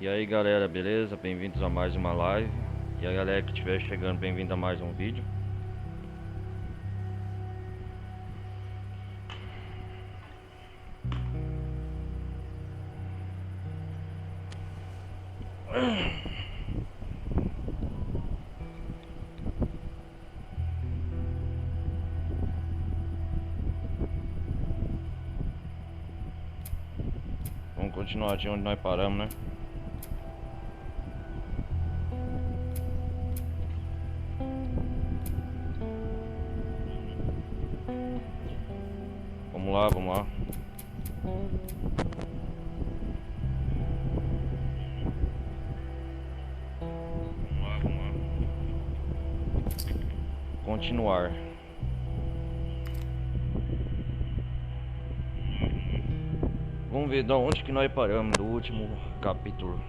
E aí galera, beleza? Bem-vindos a mais uma live. E a galera que estiver chegando, bem-vindo a mais um vídeo. Vamos continuar de onde nós paramos, né? Vamos lá, vamos lá. Continuar. Vamos ver de onde que nós paramos do último capítulo.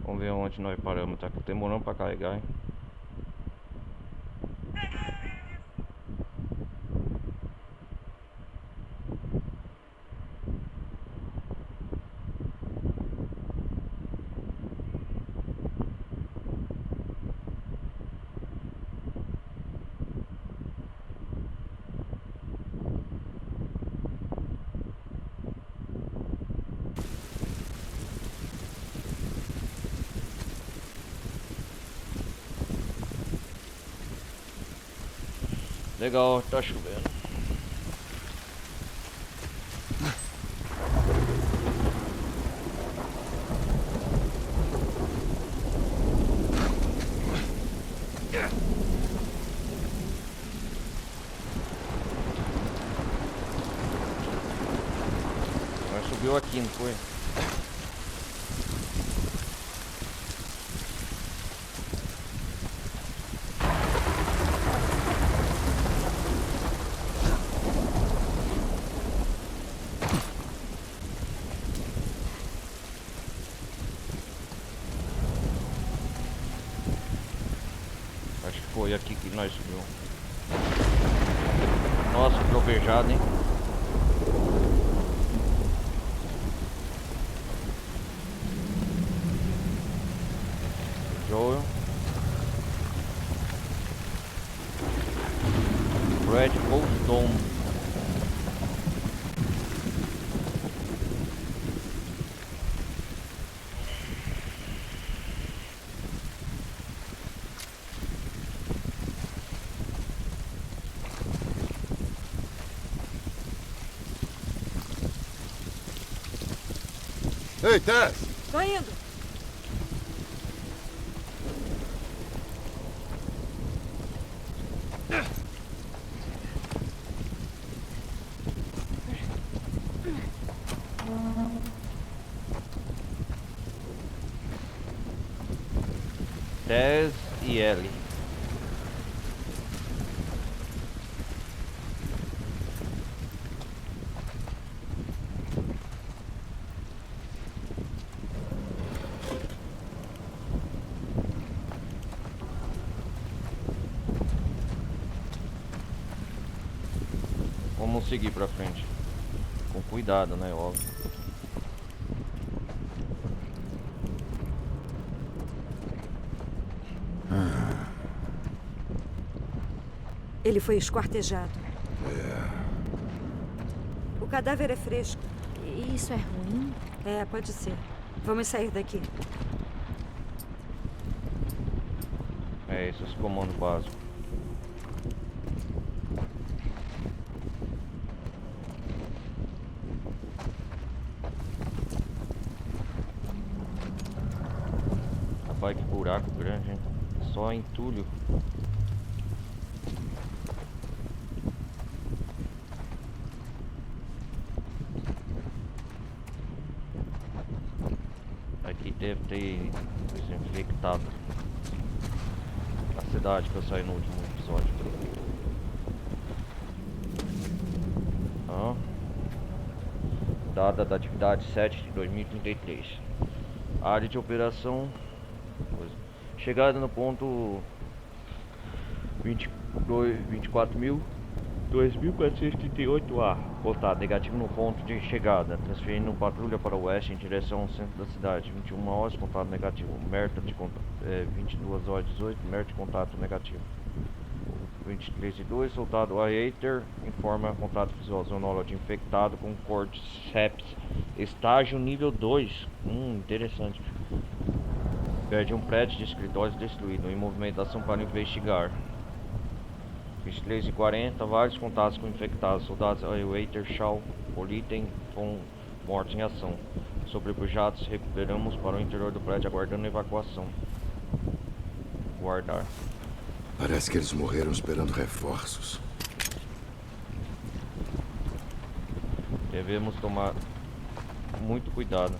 Vamos ver onde nós paramos. Tá demorando pra carregar, hein? Legal, tá chovendo. Mas subiu aqui, não foi? Acho que foi aqui que nós subiu. Nossa, trovejado, hein? Joel. Red Goldstone. Ei, Tess! Tô indo. Tess e Ellie. Vamos seguir pra frente. Com cuidado, né? Óbvio. Ele foi esquartejado. O cadáver é fresco. Isso é ruim? É, pode ser. Vamos sair daqui. É esses comandos básicos. Rapaz, que buraco grande, hein? Só entulho. Aqui deve ter desinfectado a cidade que eu saí no último episódio. Ó. Data da atividade 7 de 2033. Área de operação. Chegada no ponto 24.438A. Contato negativo no ponto de chegada. Transferindo patrulha para o oeste em direção ao centro da cidade. 21 horas, contato negativo. Merta de contato. 22 horas 18, merta de contato negativo. 23:02, soldado Aether informa contato visual zonólogo infectado com Cordyceps. Estágio nível 2. Interessante. Perde um prédio de escritórios destruído. Em movimentação para investigar. 23:40, vários contatos com infectados. Soldados Aether, Shaw, Politen com mortos em ação. Sobrepujados, recuperamos para o interior do prédio aguardando evacuação. Guardar. Parece que eles morreram esperando reforços. Devemos tomar muito cuidado.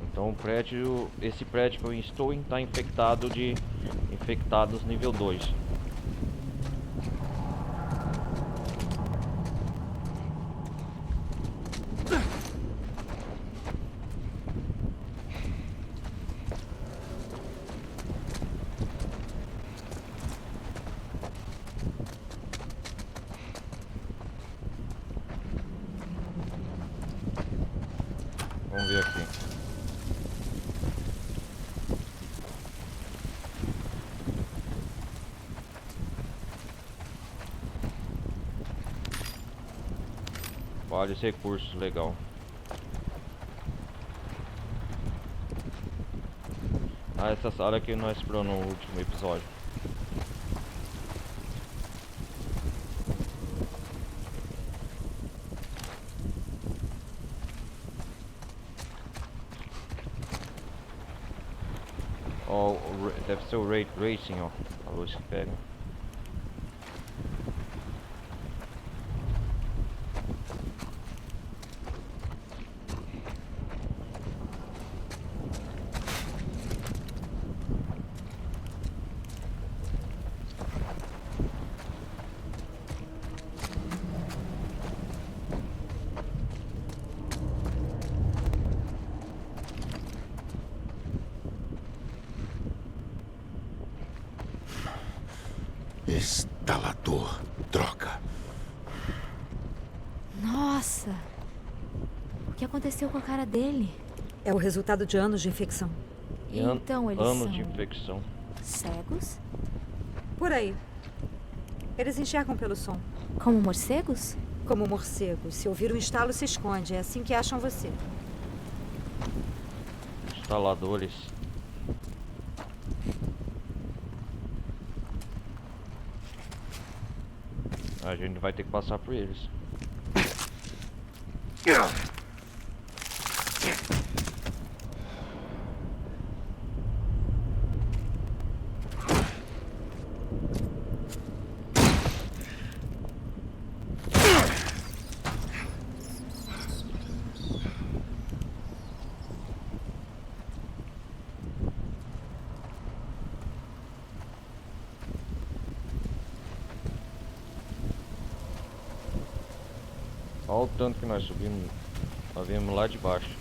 Então esse prédio que eu estou está infectado de infectados nível 2. Vamos ver aqui. Vários recursos, legal. Essa sala que nós exploramos no último episódio. Ó, deve ser o Ray Racing, ó. A luz que pega. Instalador. Droga. Nossa! O que aconteceu com a cara dele? É o resultado de anos de infecção. Então eles anos são de infecção. cegos? Por aí. Eles enxergam pelo som. Como morcegos? Como morcegos. Se ouvir um estalo, se esconde. É assim que acham você. Instaladores. A gente vai ter que passar por eles. Olha o tanto que nós subimos. Nós viemos lá de baixo.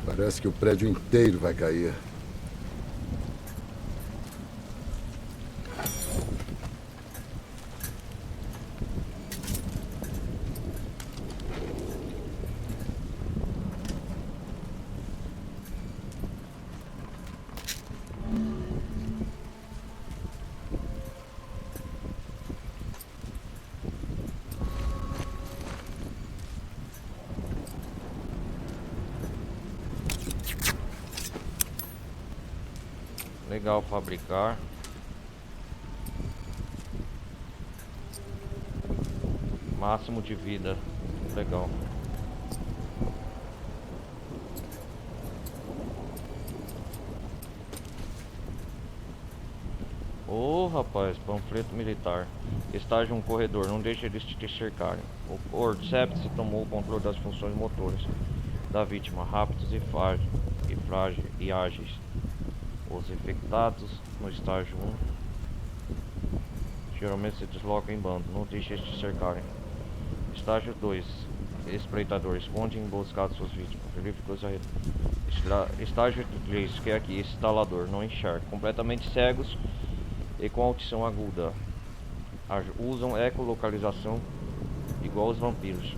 Parece que o prédio inteiro vai cair. Legal fabricar. Máximo de vida. Legal. Ô, rapaz, panfleto militar. Estágio um corredor, não deixe eles te cercarem. O Cordyceps tomou o controle das funções motoras da vítima, rápidos e ágeis. Os infectados no estágio 1 geralmente se deslocam em bando, não deixe eles te cercarem. Estágio 2, espreitador, esconde e emboscado suas vítimas. Verifique os arredores. Estágio 3, que é aqui, instalador, não enxerga. Completamente cegos e com audição aguda. Usam ecolocalização igual os vampiros.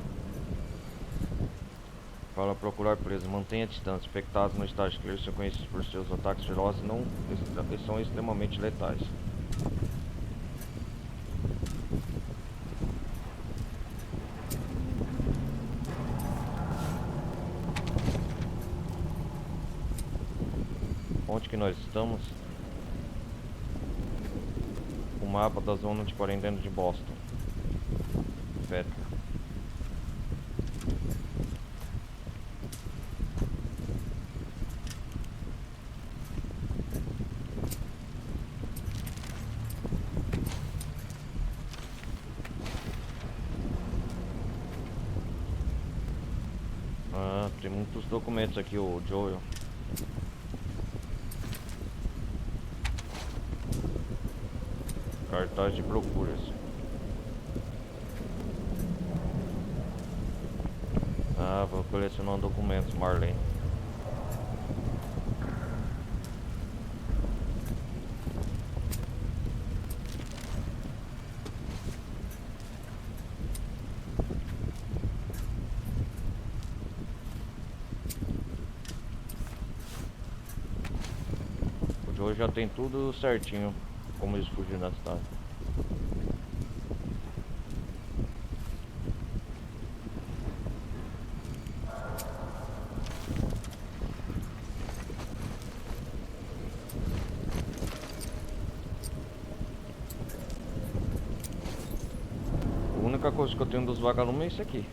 Para procurar presa, mantenha a distância. Infectados no estágio 3 são conhecidos por seus ataques ferozes e são extremamente letais. Onde que nós estamos? O mapa da zona de quarentena de Boston. Feta. Ah, tem muitos documentos aqui, o Joel. Cartaz de procuras. Ah, vou colecionando documentos, Marlene. O Joe já tem tudo certinho, como eles fugiram da cidade. A única coisa que eu tenho dos vagalumes é isso aqui.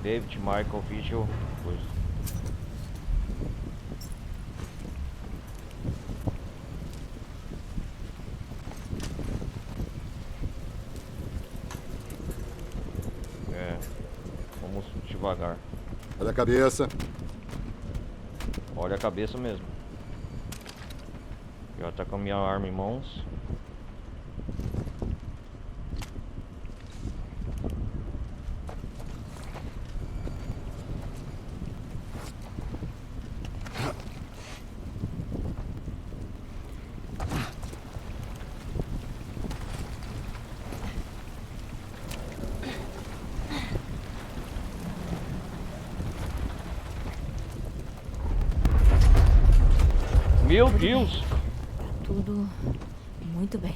David, Michael, Vigil, coisa. É, vamos devagar. Olha a cabeça. Olha a cabeça mesmo. Já tá com a minha arma em mãos. Meu Deus! Tudo muito bem.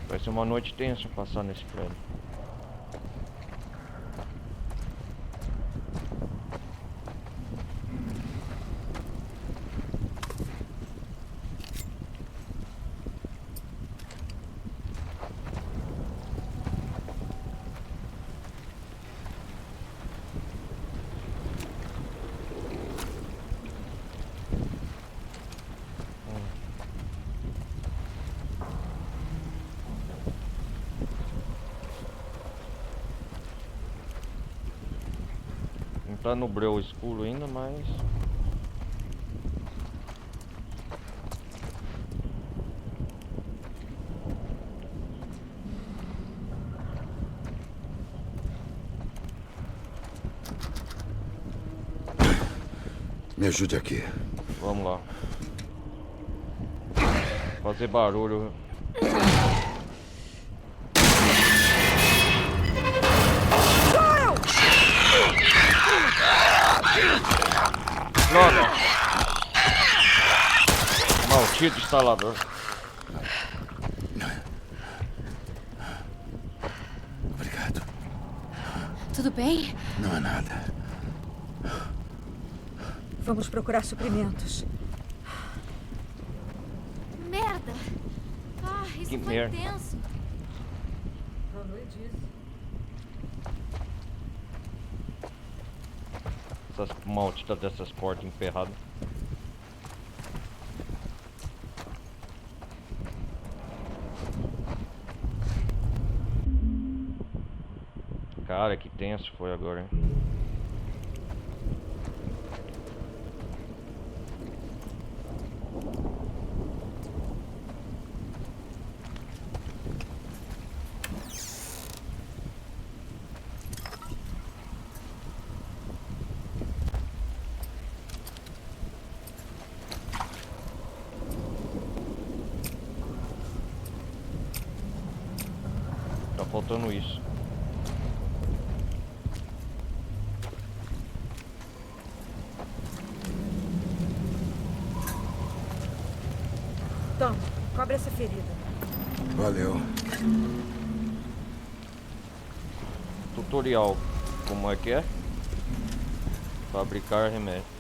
Vai ser uma noite tensa passar nesse prédio. Tá no breu escuro ainda, mas... Me ajude aqui. Vamos lá. Fazer barulho. Droga! Maldito instalador. Obrigado. Tudo bem? Não é nada. Vamos procurar suprimentos. Merda! Ah, isso Que foi merda. tenso. Essas malditas dessas portas emperradas. Cara, que tenso foi agora, hein? Tá faltando isso. Toma, cobre essa ferida. Valeu. Tutorial. Como é que é? Fabricar remédio.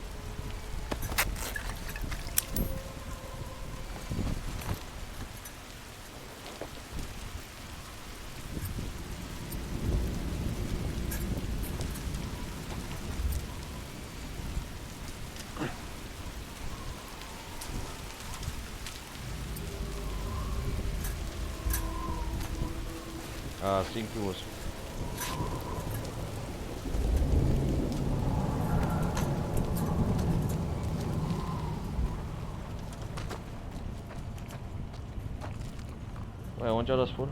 Ah, assim que uso. Ué, onde elas foram?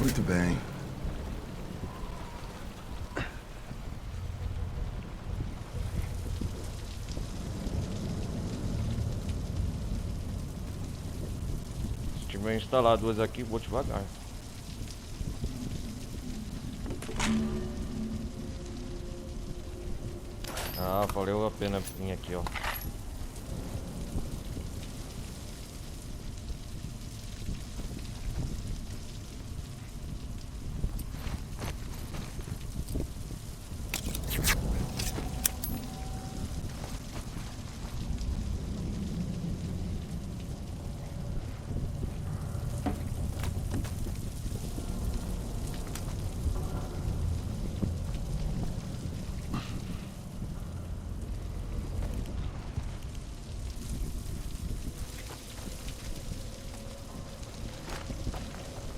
Muito bem. Se tiver instalado duas aqui, vou devagar. Ah, valeu a pena vir aqui, ó.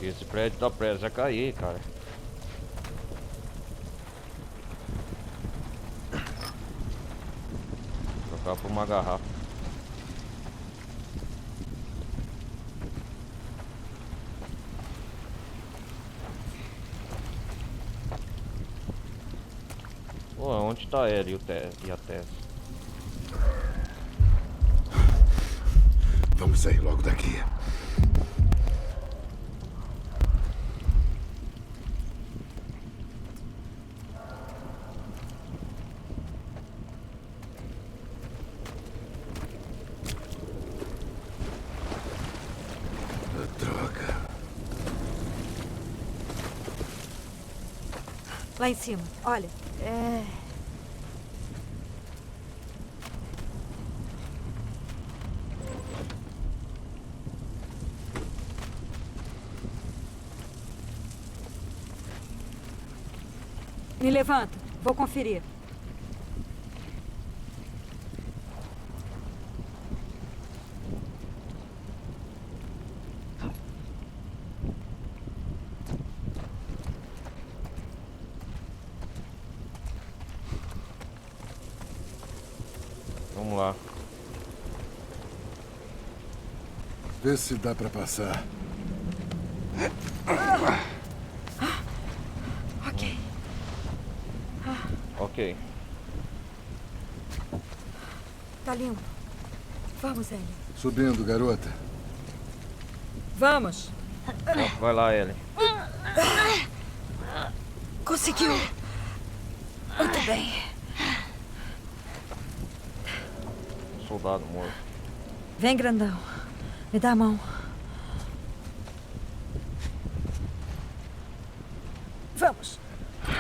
Esse prédio tá prestes a cair, cara. Trocar por uma garrafa. Pô, onde tá ela e a Tess? Vamos sair logo daqui. Droga. Lá em cima, olha. Me levanta. Vou conferir. Vamos lá. Vê se dá pra passar. Ok. Ok. Tá limpo. Vamos, Ellie. Subindo, garota. Vamos. Vai lá, Ellie. Conseguiu. Muito bem. Soldado morto. Vem, grandão. Me dá a mão. Vamos.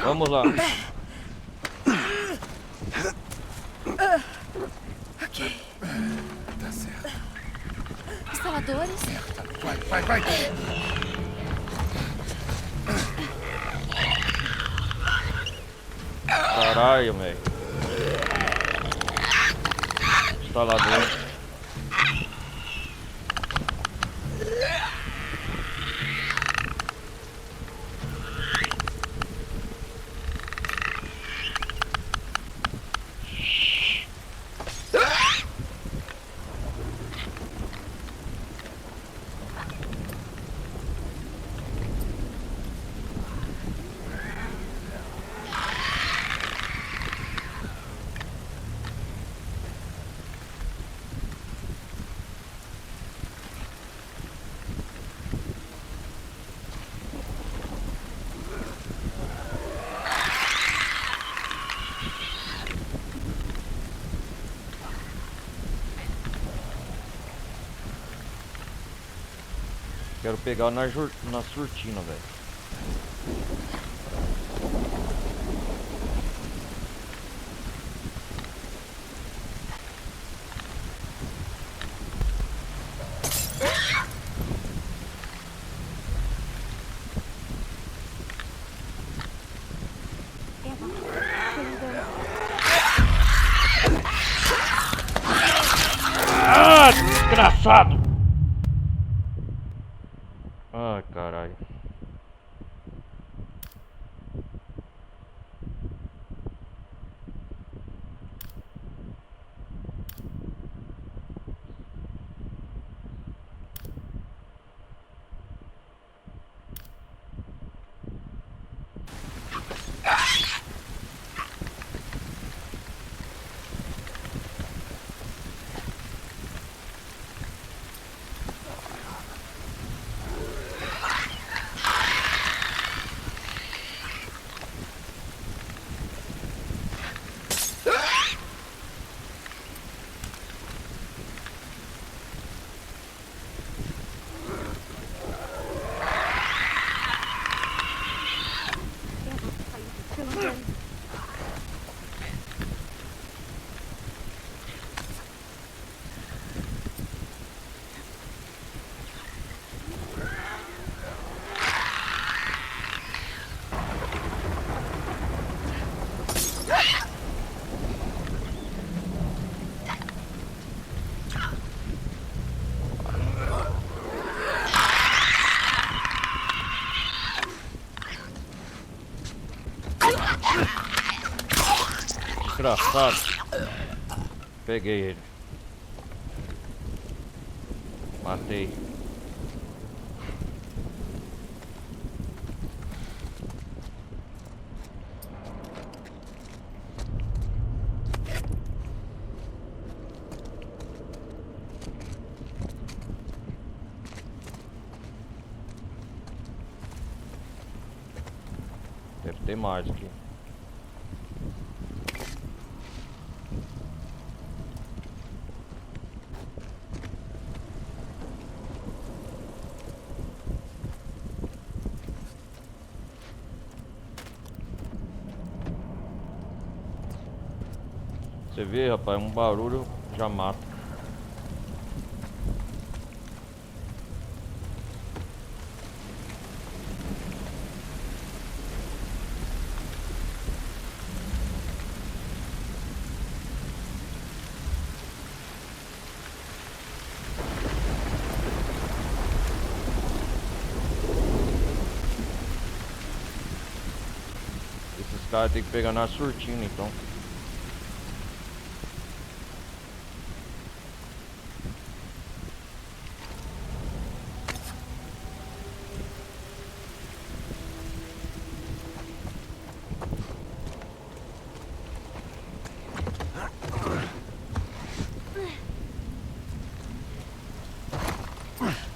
Vamos lá. Ok. Tá certo. Instaladores? Vai. Caralho, velho. Instalador. Quero pegar na surtina, velho. Ah, desgraçado! Ai, caralho. Desgraçado. Peguei ele. Matei. Deve ter mais aqui. Você vê, rapaz, um barulho já mata. Esse cara tem que pegar na surtina, então.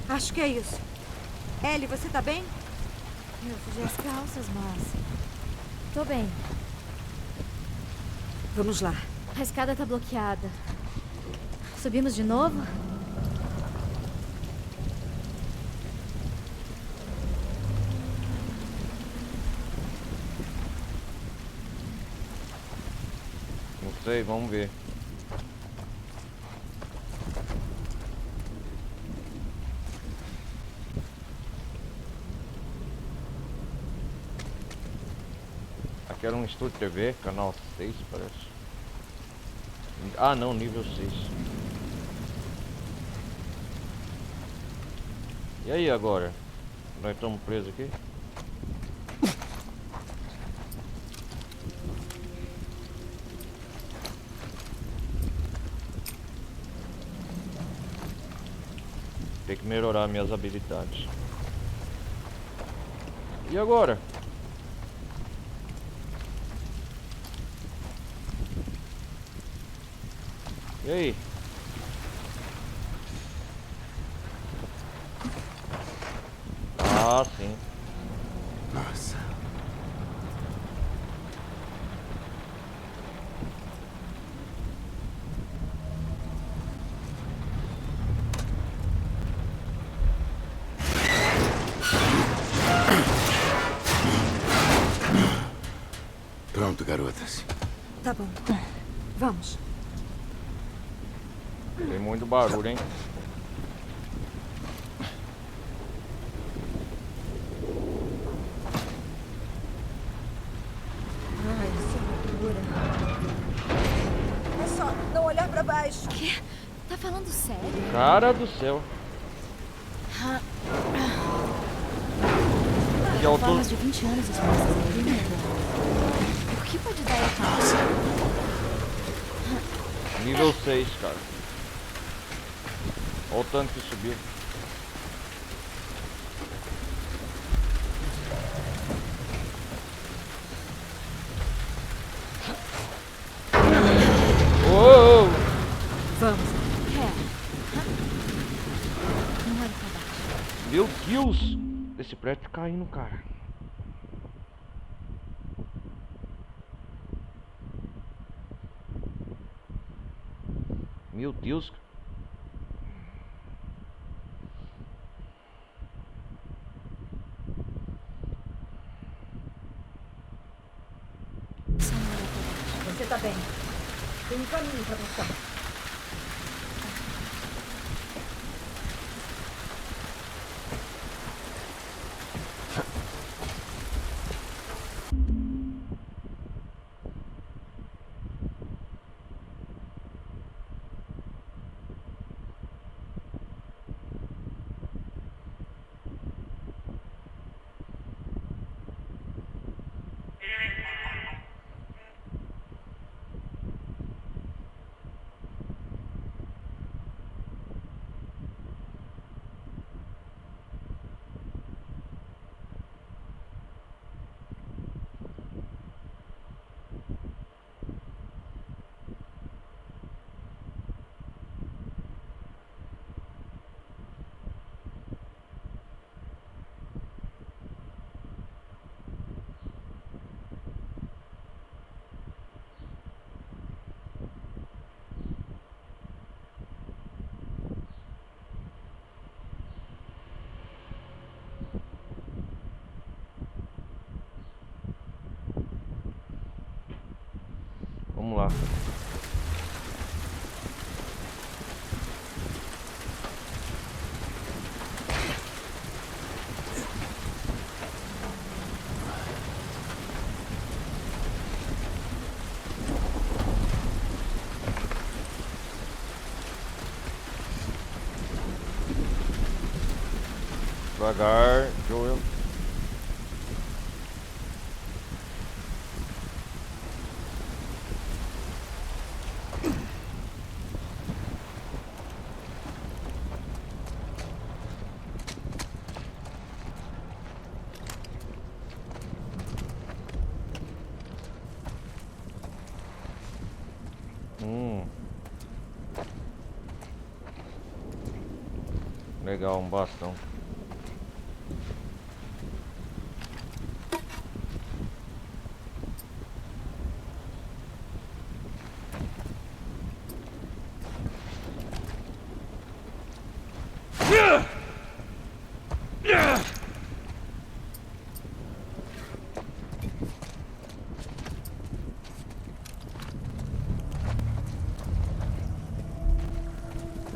Acho que é isso. Ellie, você tá bem? Eu fudi as calças, mas... Tô bem. Vamos lá. A escada tá bloqueada. Subimos de novo? Não sei, vamos ver. Aqui era um estúdio TV, canal 6, parece. Ah, não, nível 6. E aí agora? Nós estamos presos aqui? Tem que melhorar minhas habilidades. E agora? E aí? Ah, sim. Nossa. Pronto, garotas. Tá bom. Vamos. Tem muito barulho, hein? Ai, isso é loucura. É só não olhar pra baixo. Quê? Tá falando sério? Cara do céu. Que altura? Formas de 20 anos expostas na primeira. O que pode dar errado? Nível 6, cara. Olha o tanto que subiu. Uou! Vamos. Não era pra baixo. Meu Deus! Esse prédio tá caindo, cara. Meu Deus. Só não era pra baixo. Você tá bem. Tem um caminho pra passar. Vamos lá. Devagar, Joel. Legal, um bastão.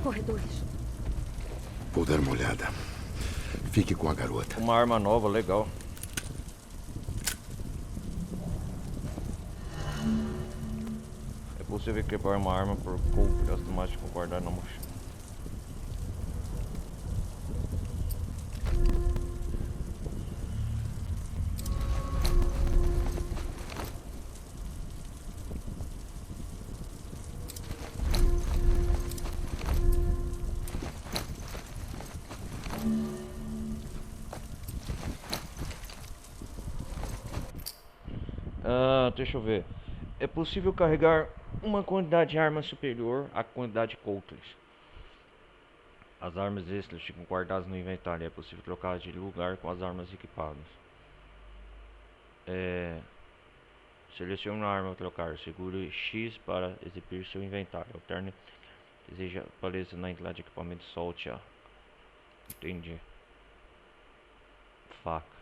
Corredores. Vou dar uma olhada. Fique com a garota. Uma arma nova, legal. É possível equipar uma arma por compras automático guardar na mochila. Deixa eu ver. É possível carregar uma quantidade de armas superior à quantidade de Coutles. As armas extras ficam guardadas no inventário. É possível trocá-las de lugar com as armas equipadas. Selecione uma arma a trocar. Segure X para exibir seu inventário. Alterne. Deseja apareça na entrada de equipamento. Solte-a. Entendi. Faca.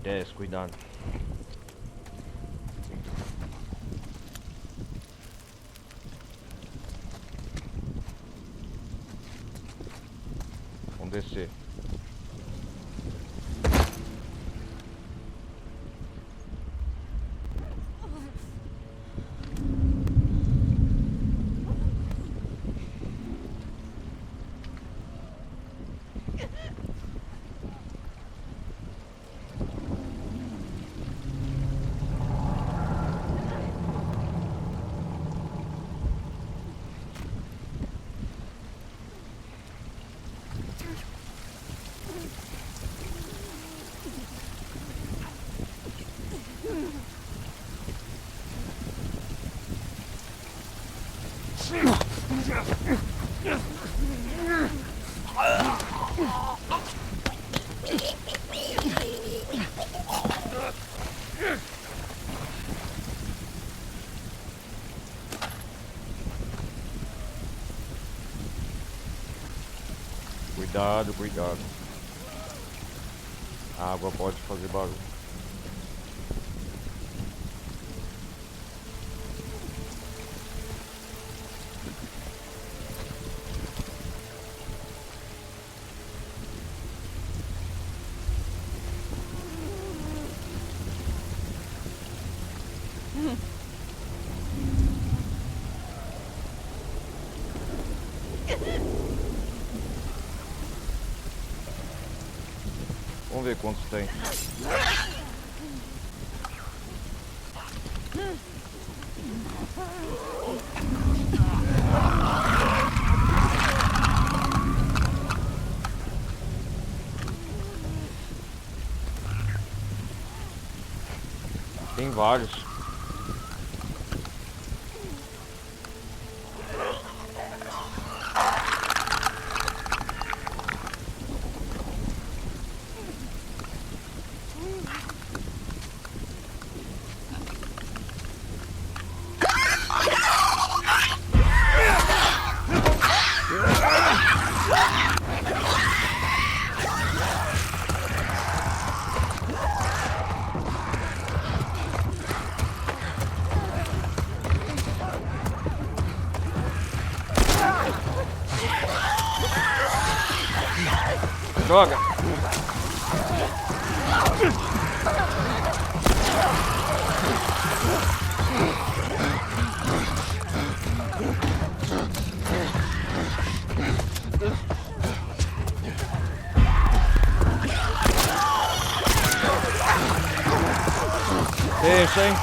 Desce, cuidado. Vamos descer. Cuidado, cuidado. A água pode fazer barulho. Vamos ver quantos tem. Tem vários. Droga! Isso, hein?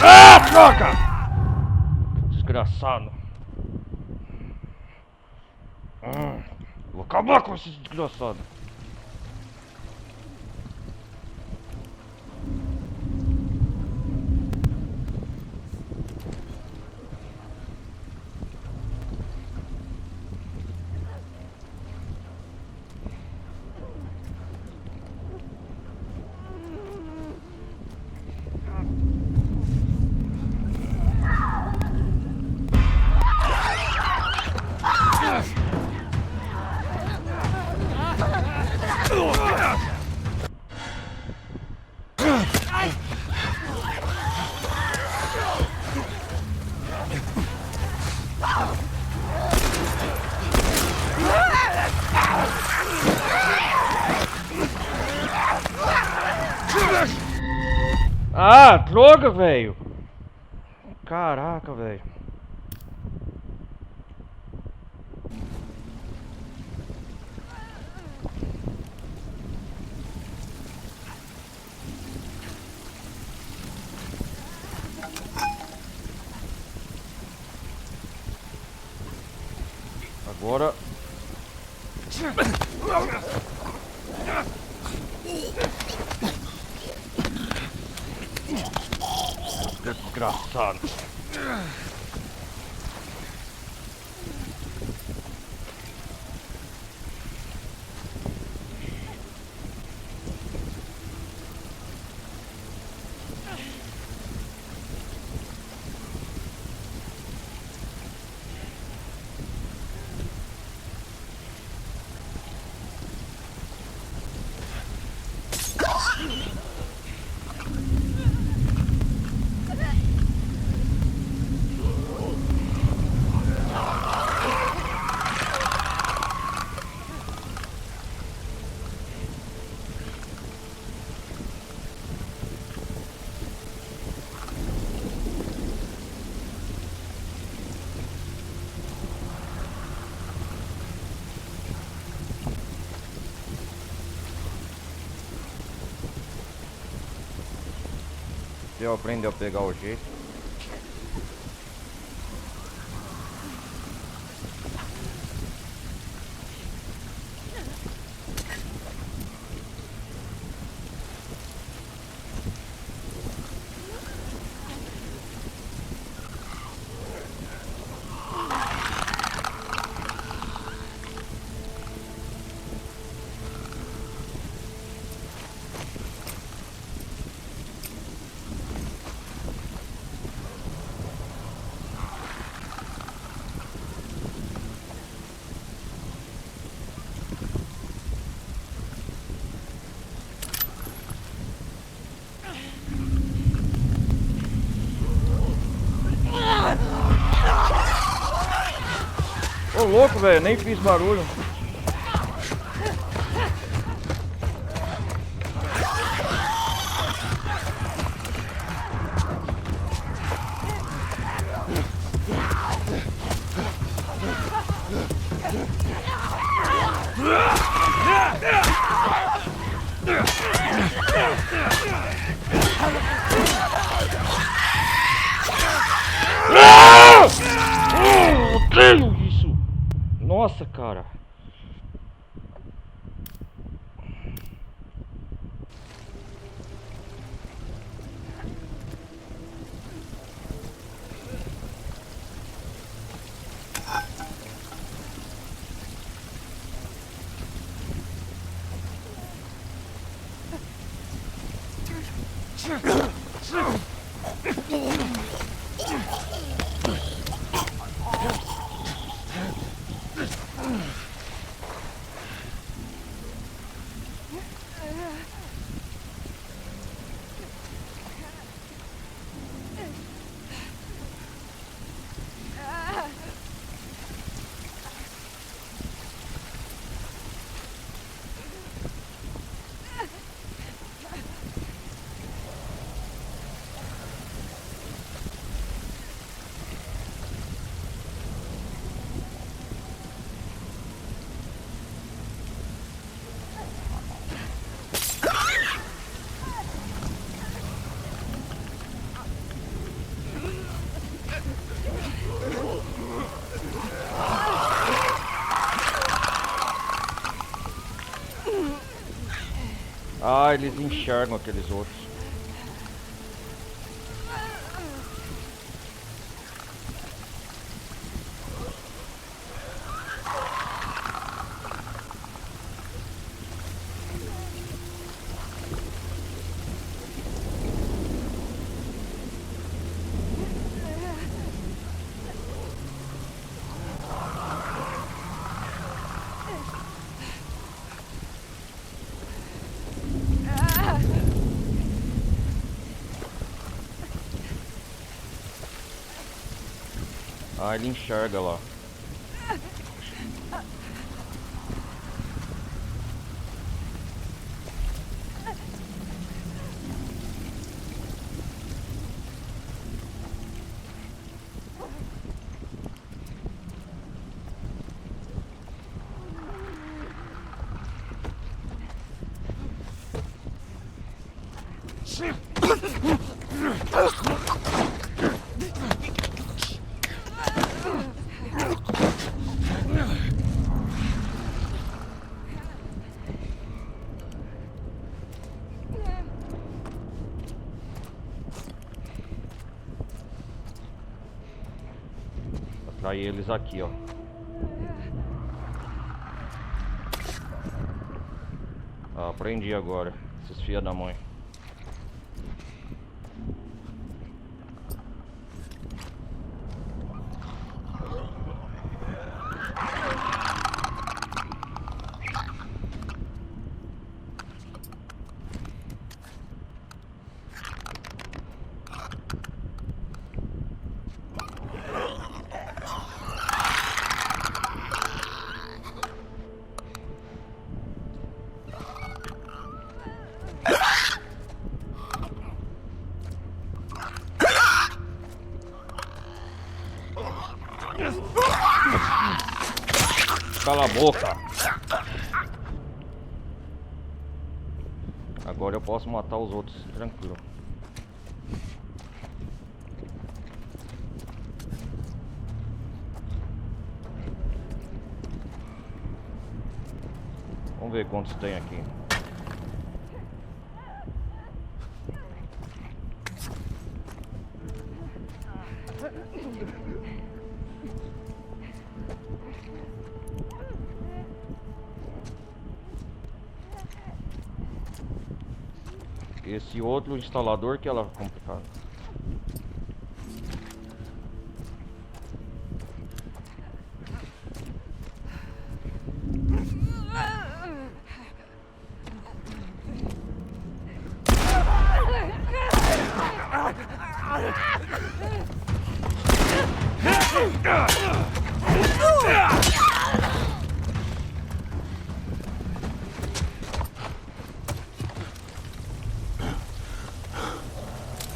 Ah, droga! Desgraçado. Vou acabar com esse desgraçado. Ah, droga, velho. Caraca, velho. Agora. Desgraçado. Eu aprendo a pegar o jeito. Ô louco, velho, nem fiz barulho. Odeio isso! Nossa, cara. Ah, eles enxergam aqueles outros. Ah, ele enxerga lá. Atrair eles aqui, ó. Ah, aprendi agora. Esses filha da mãe. Cala a boca. Agora eu posso matar os outros tranquilo. Vamos ver quantos tem aqui. Esse outro instalador que ela é complicado.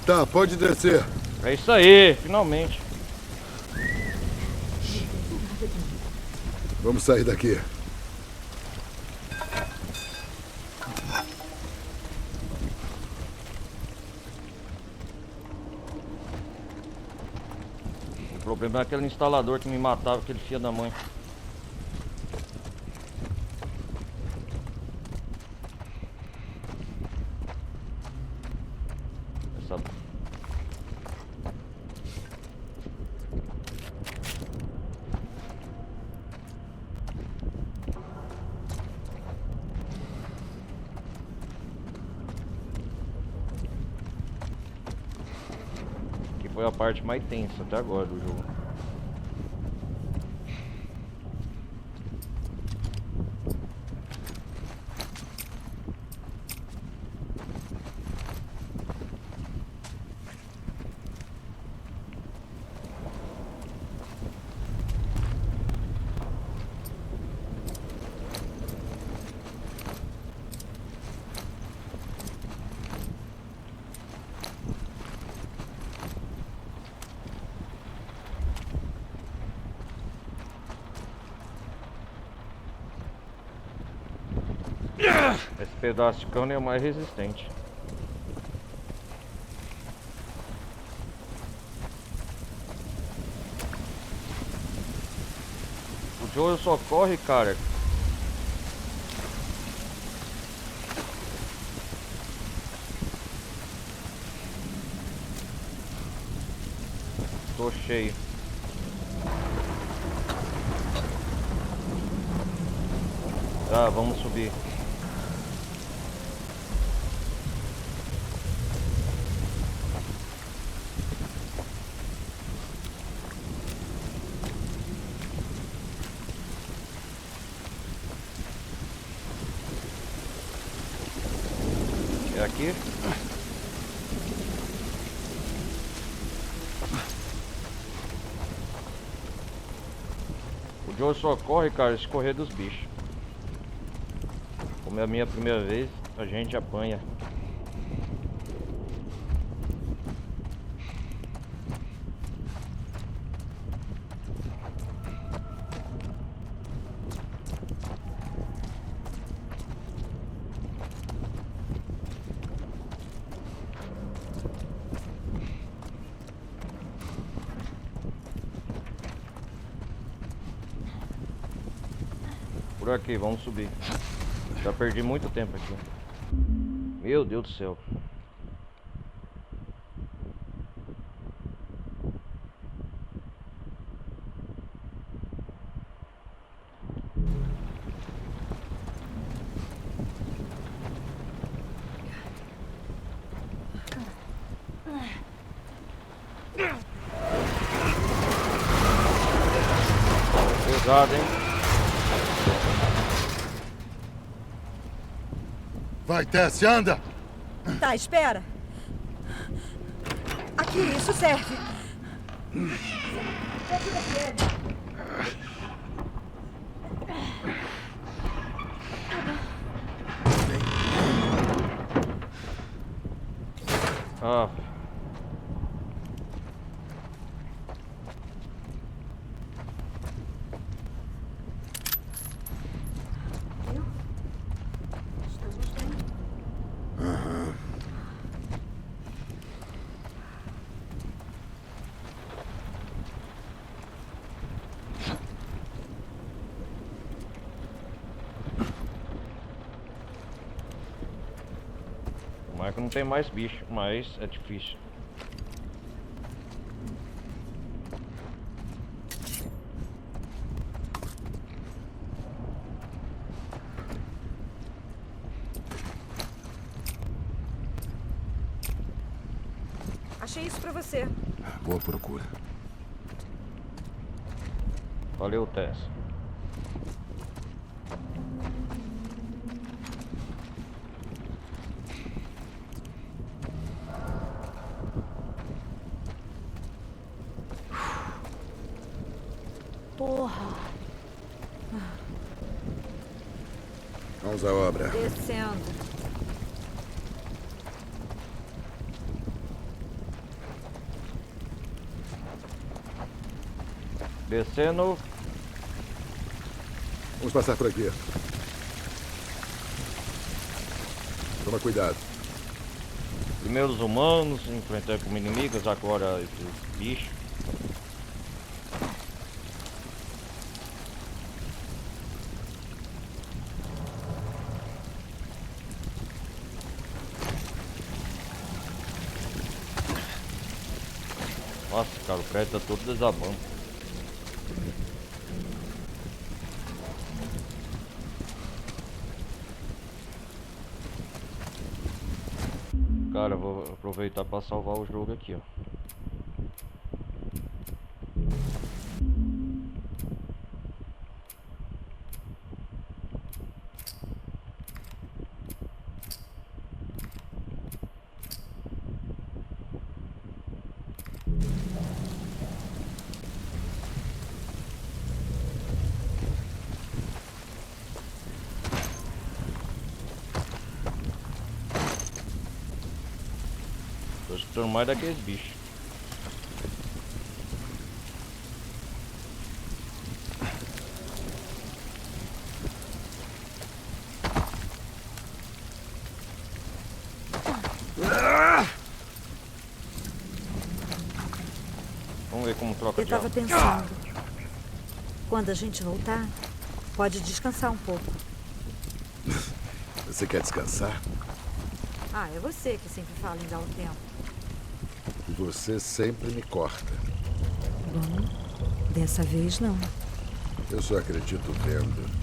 Tá, pode descer. É isso aí, finalmente. Vamos sair daqui. O problema é aquele instalador que me matava, aquele filho da mãe. Essa... foi a parte mais tensa até agora do jogo. Esse pedaço de cano é o mais resistente. O Joel só corre, cara. Tô cheio. Tá, vamos subir. É aqui? O Joe só corre, cara, se correr dos bichos. Como é a minha primeira vez, a gente apanha. Por aqui, vamos subir. Já perdi muito tempo aqui. Meu Deus do céu. Pesado, hein? Vai, Tess, anda! Tá, espera. Aqui, isso serve. Ah. O Michael não tem mais bicho, mas é difícil. Achei isso pra você. Boa procura. Valeu, Tess. Porra. Vamos à obra. Descendo. Descendo. Vamos passar por aqui. Toma cuidado. Primeiro os humanos, enfrentar como inimigos, agora esses bichos. Nossa, cara, o prédio tá todo desabando. Cara, eu vou aproveitar pra salvar o jogo aqui, ó. gostando mais daqueles bichos. Vamos ver como troca Eu de tava arma. pensando. Quando a gente voltar, pode descansar um pouco. Você quer descansar? Ah, é você que sempre fala em dar um tempo. Você sempre me corta. Bom, dessa vez não. Eu só acredito vendo.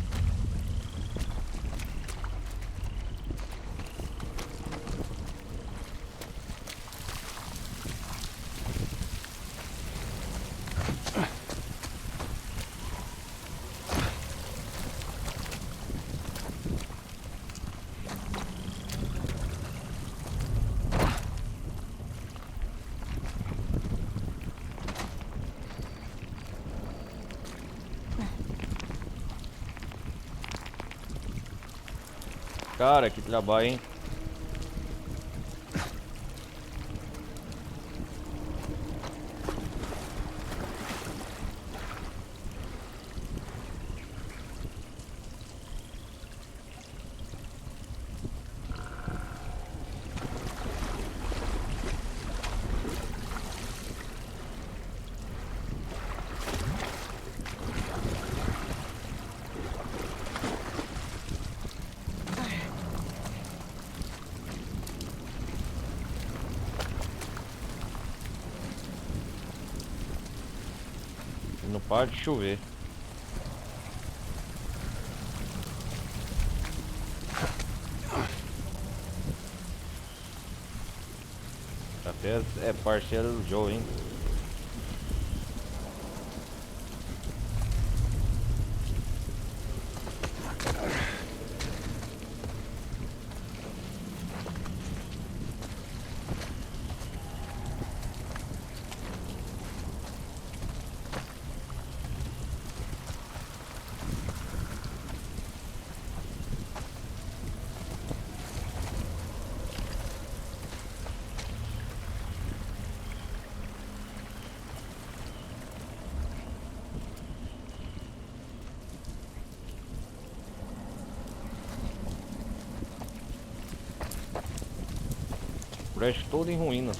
Cara, que trabalho, hein? Não para de chover. Até é parceiro do Joe, hein? O resto todo em ruínas.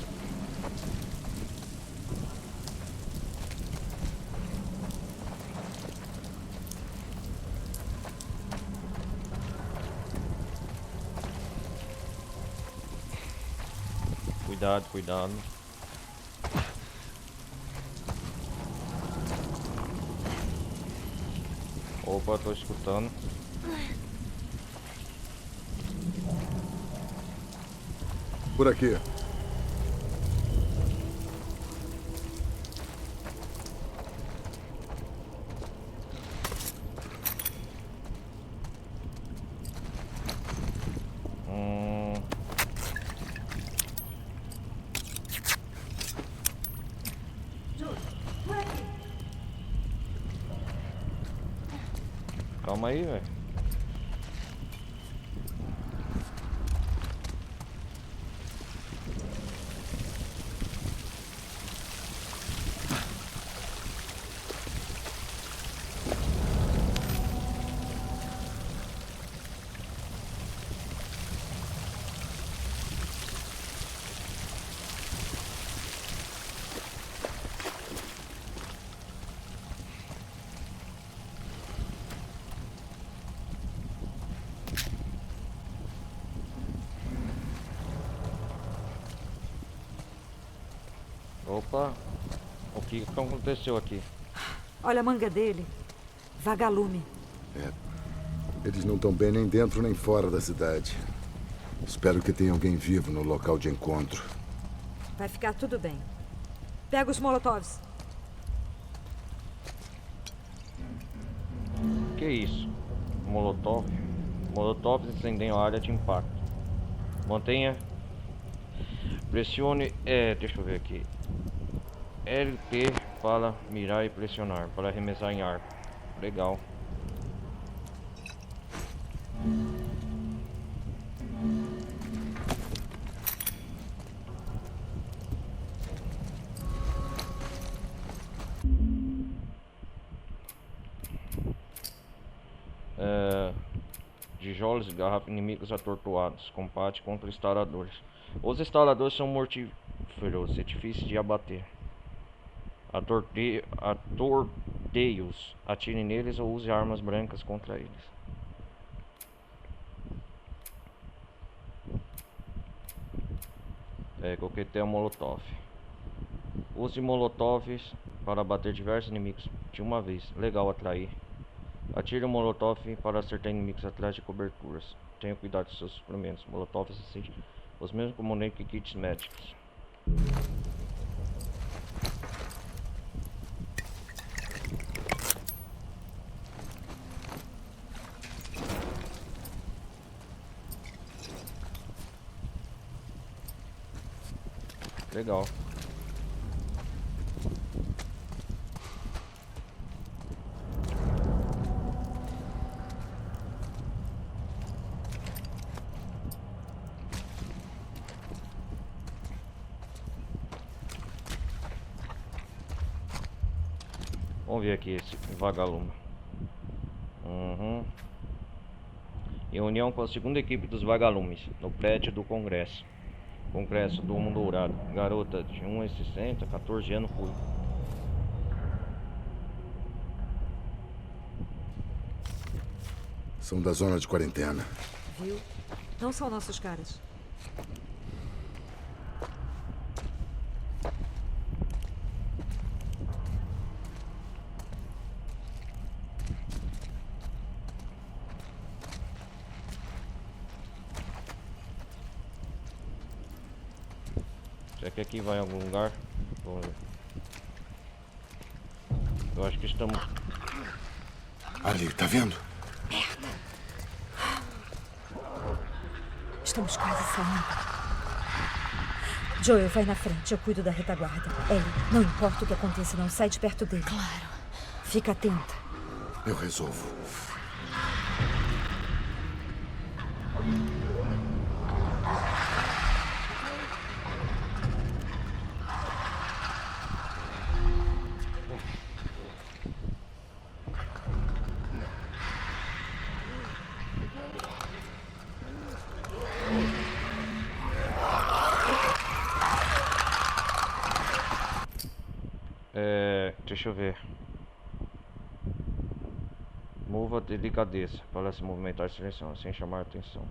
Cuidado, cuidado. Opa, tô escutando. Por aqui. Calma aí, velho. Opa, o que aconteceu aqui? Olha a manga dele. Vagalume. Eles não estão bem nem dentro nem fora da cidade. Espero que tenha alguém vivo no local de encontro. Vai ficar tudo bem. Pega os molotovs. Que isso? Molotov? Molotovs incendem a área de impacto. Mantenha. Pressione. Deixa eu ver aqui. LT para mirar e pressionar. Para arremessar em arco. Legal. Tijolos e garrafas inimigos atordoados. Combate contra instaladores. Os instaladores são mortíferos e difíceis de abater. Atordeios. Atire neles ou use armas brancas contra eles. Coquetel molotov. Use molotovs para abater diversos inimigos de uma vez. Legal atrair. Atire o molotov para acertar inimigos atrás de coberturas. Tenha cuidado com seus suprimentos. Molotovs assim, os mesmos componentes que kits médicos. Legal. Vamos ver aqui esse vagalume. Reunião com a segunda equipe dos vagalumes no prédio do Congresso. Congresso do Mundo Dourado. Garota de 1,60, 14 anos, ruiva. São da zona de quarentena. Viu? Não são nossos caras. Será que aqui vai em algum lugar? Vamos ver. Eu acho que estamos... Ali, tá vendo? Estamos quase saindo. Joel, vai na frente. Eu cuido da retaguarda. Ellie, não importa o que aconteça, não sai de perto dele. Claro. Fica atenta. Eu resolvo. Deixa eu ver. Mova delicadeza para se movimentar sem chamar atenção.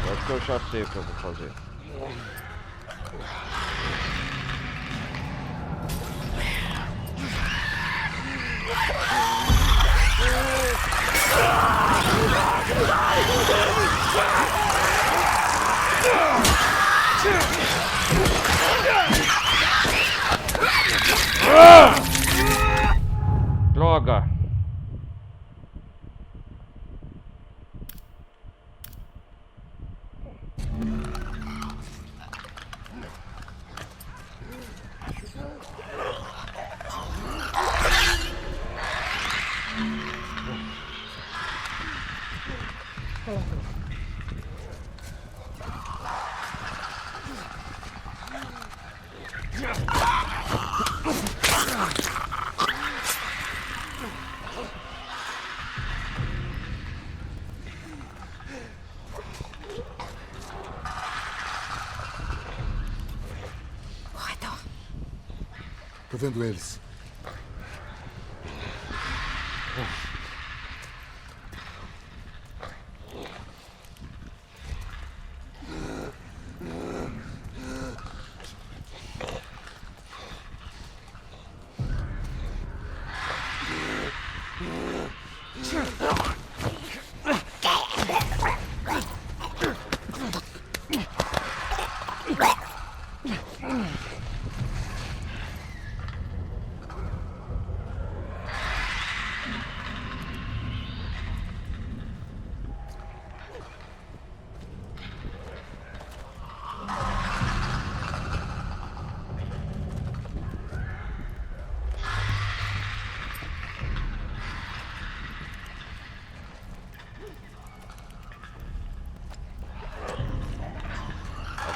Acho que eu já sei o que eu vou fazer. Droga! Tô vendo eles.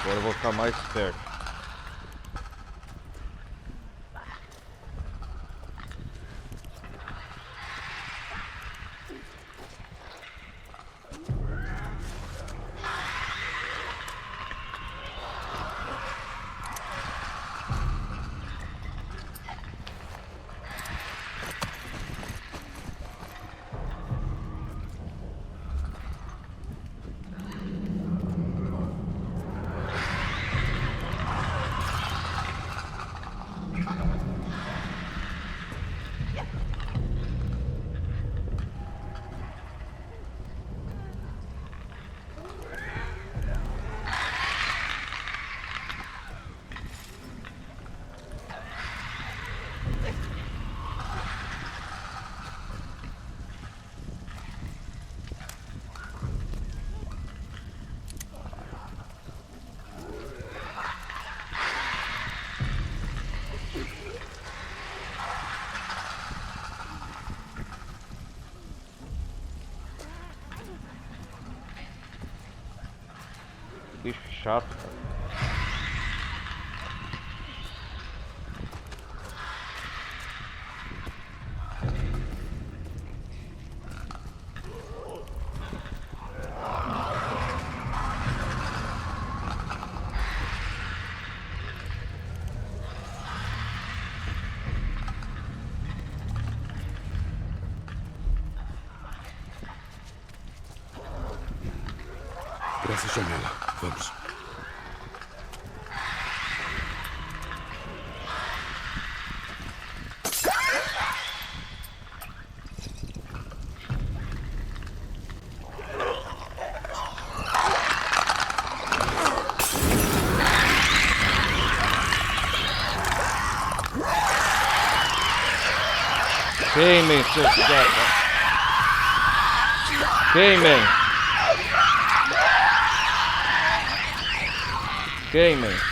Agora eu vou ficar mais perto. Bicho chato, cara. Pra essa janela. Vamos. Queimem, seu desgraçado. Queimem. Queimem.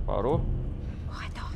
Parou? Corredor.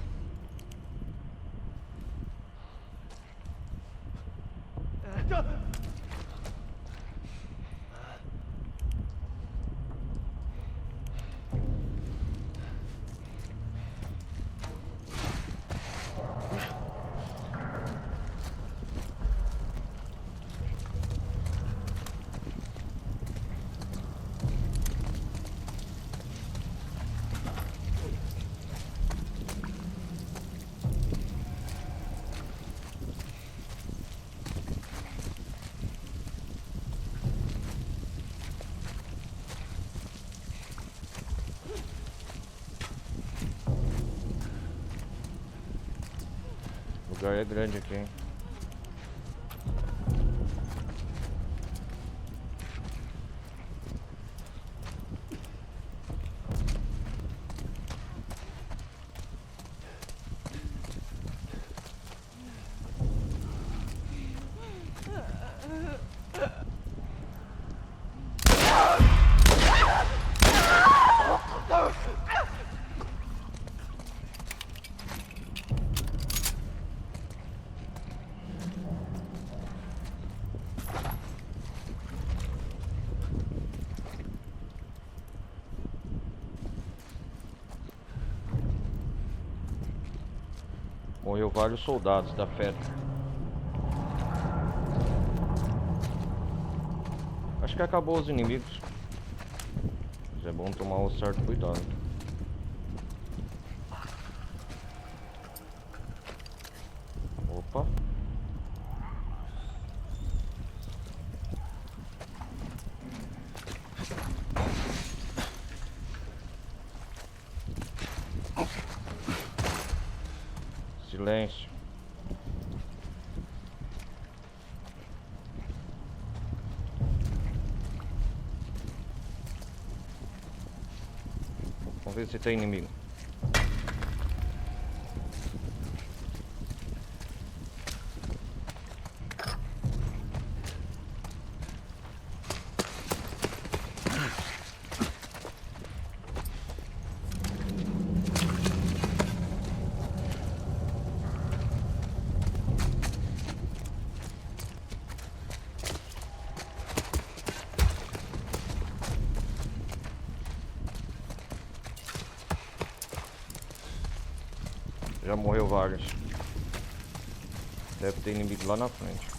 O lugar é grande aqui, hein? Morreu vários soldados da Fedra. Acho que acabou os inimigos. Mas é bom tomar um certo cuidado. Opa. Silêncio. Vamos ver se tem inimigo. Já morreu vários. Deve ter inimigo lá na frente.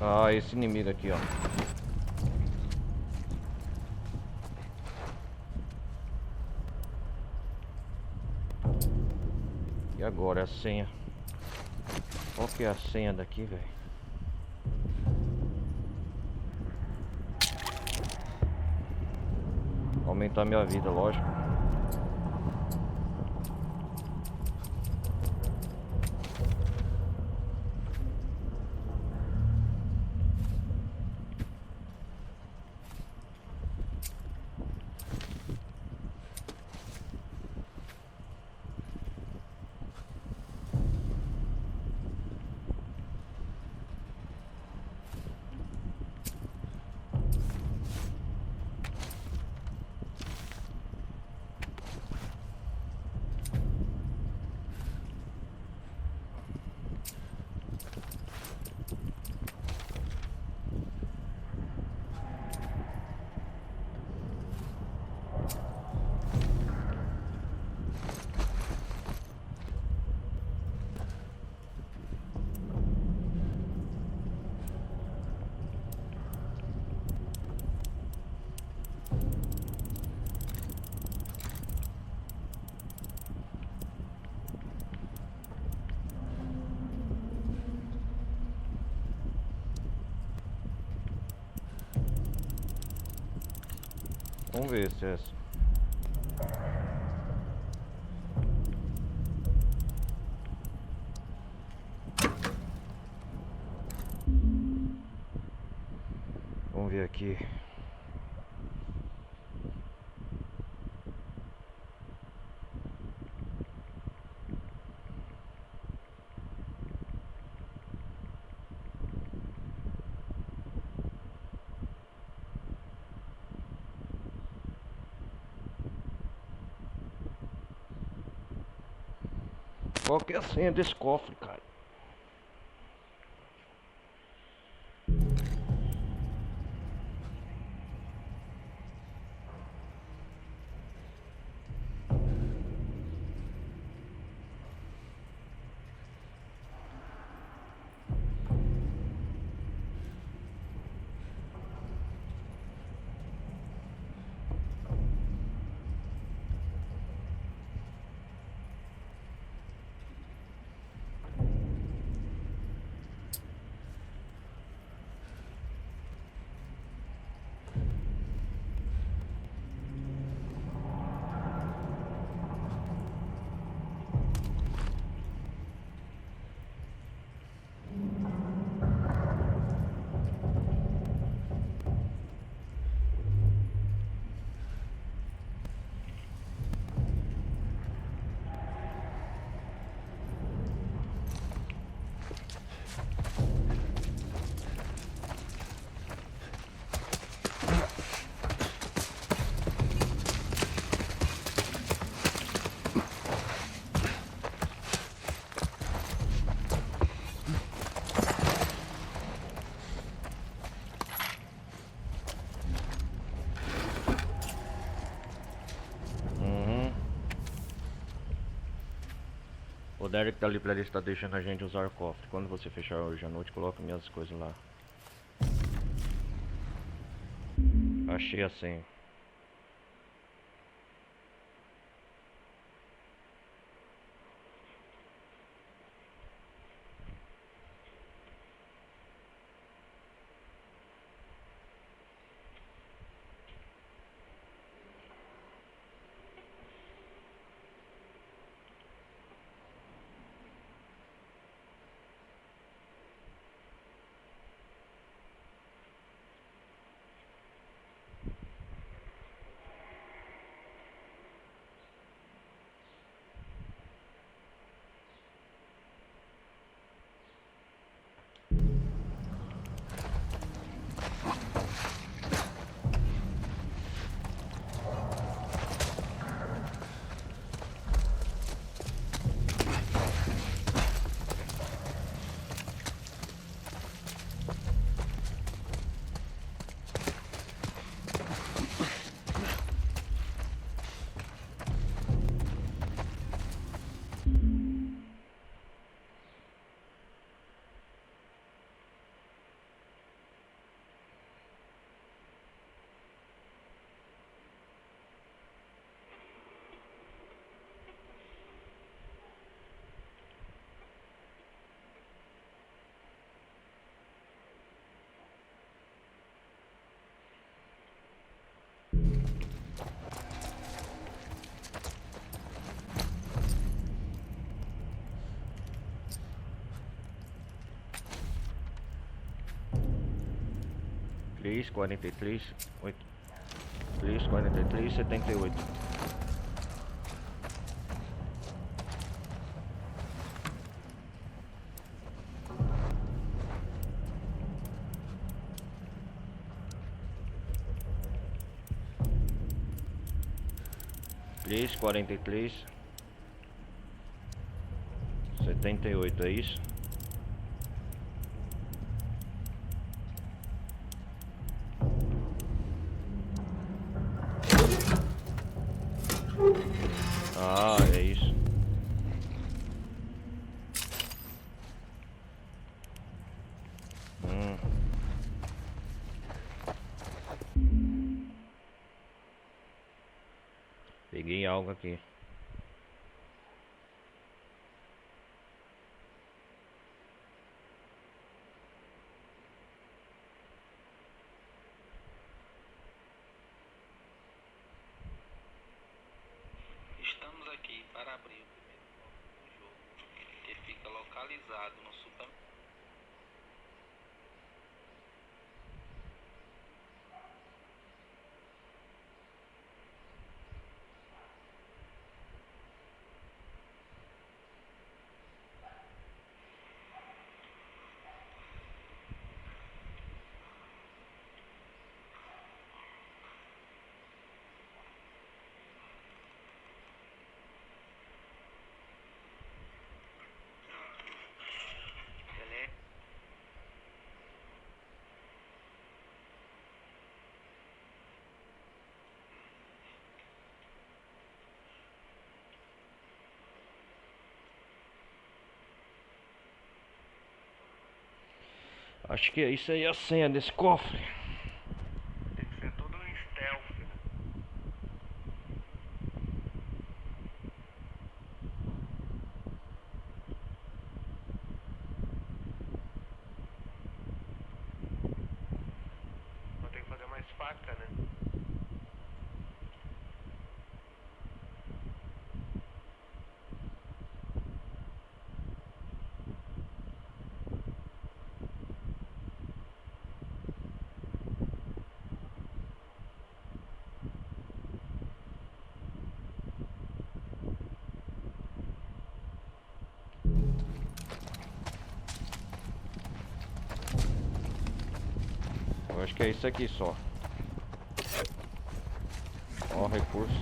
Ah, esse inimigo aqui, ó. E agora a senha? Qual que é a senha daqui, velho? Aumentar minha vida, lógico. Vamos ver se é essa. Vamos ver aqui. Qual que é a senha desse cofre, cara? Derek da livraria está deixando a gente usar o cofre. Quando você fechar hoje à noite, coloque minhas coisas lá. Achei a senha. Três, 43, 8. 3, 43, 78. Três, 43, 78, é isso? Ah, é isso. Peguei algo aqui. Estamos aqui para abrir o primeiro bloco do jogo, que fica localizado no supermercado. Acho que é isso aí a senha desse cofre. Tem que ser tudo em stealth, né? Vou ter que fazer mais faca, né? Eu acho que é isso aqui só. Ó, recursos.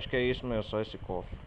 Acho que é isso mesmo, só esse cofre.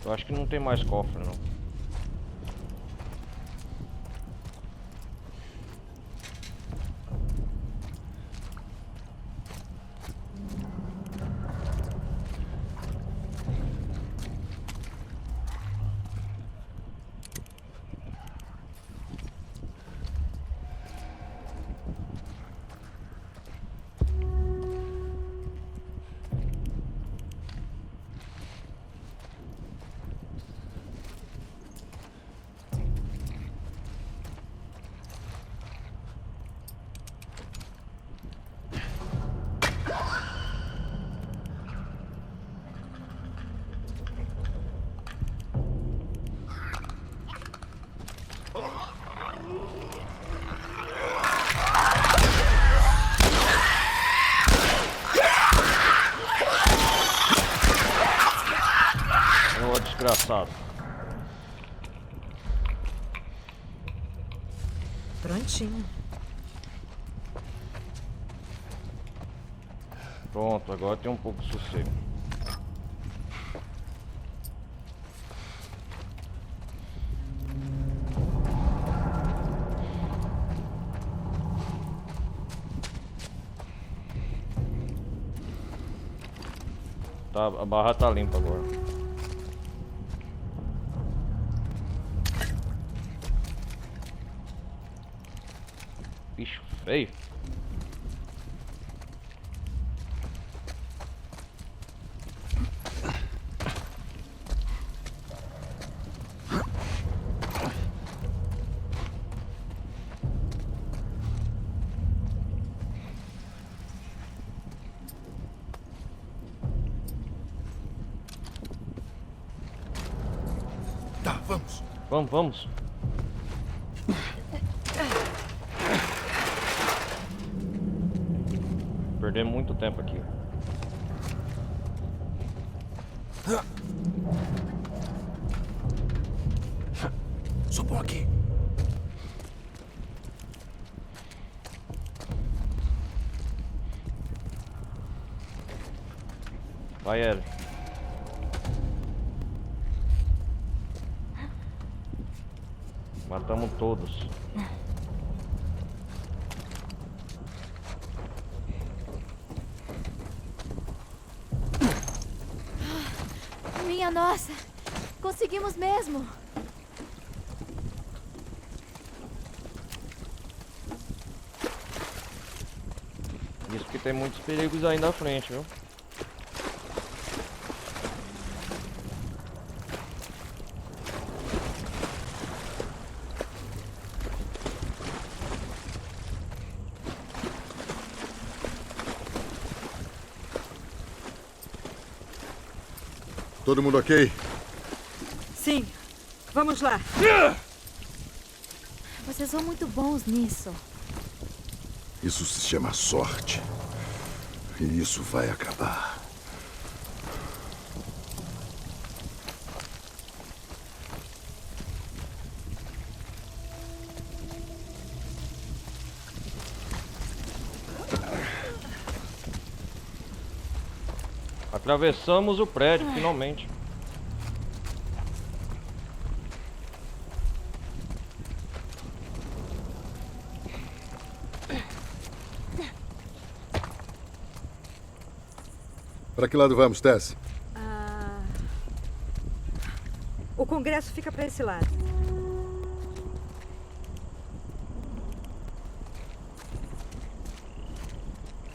Eu acho que não tem mais cofre, não. Ô, desgraçado. Prontinho. Pronto, agora tem um pouco de sossego. Tá, a barra tá limpa agora. Bicho feio. Tá, vamos. Vamos. Perdemos muito tempo aqui. Subam aqui. Vai, Ellie. Matamos todos. Minha nossa! Conseguimos mesmo! Isso que tem muitos perigos ainda à frente, viu? Todo mundo ok? Sim. Vamos lá. Vocês são muito bons nisso. Isso se chama sorte. E isso vai acabar. Atravessamos o prédio, finalmente. Para que lado vamos, Tess? O Congresso fica para esse lado.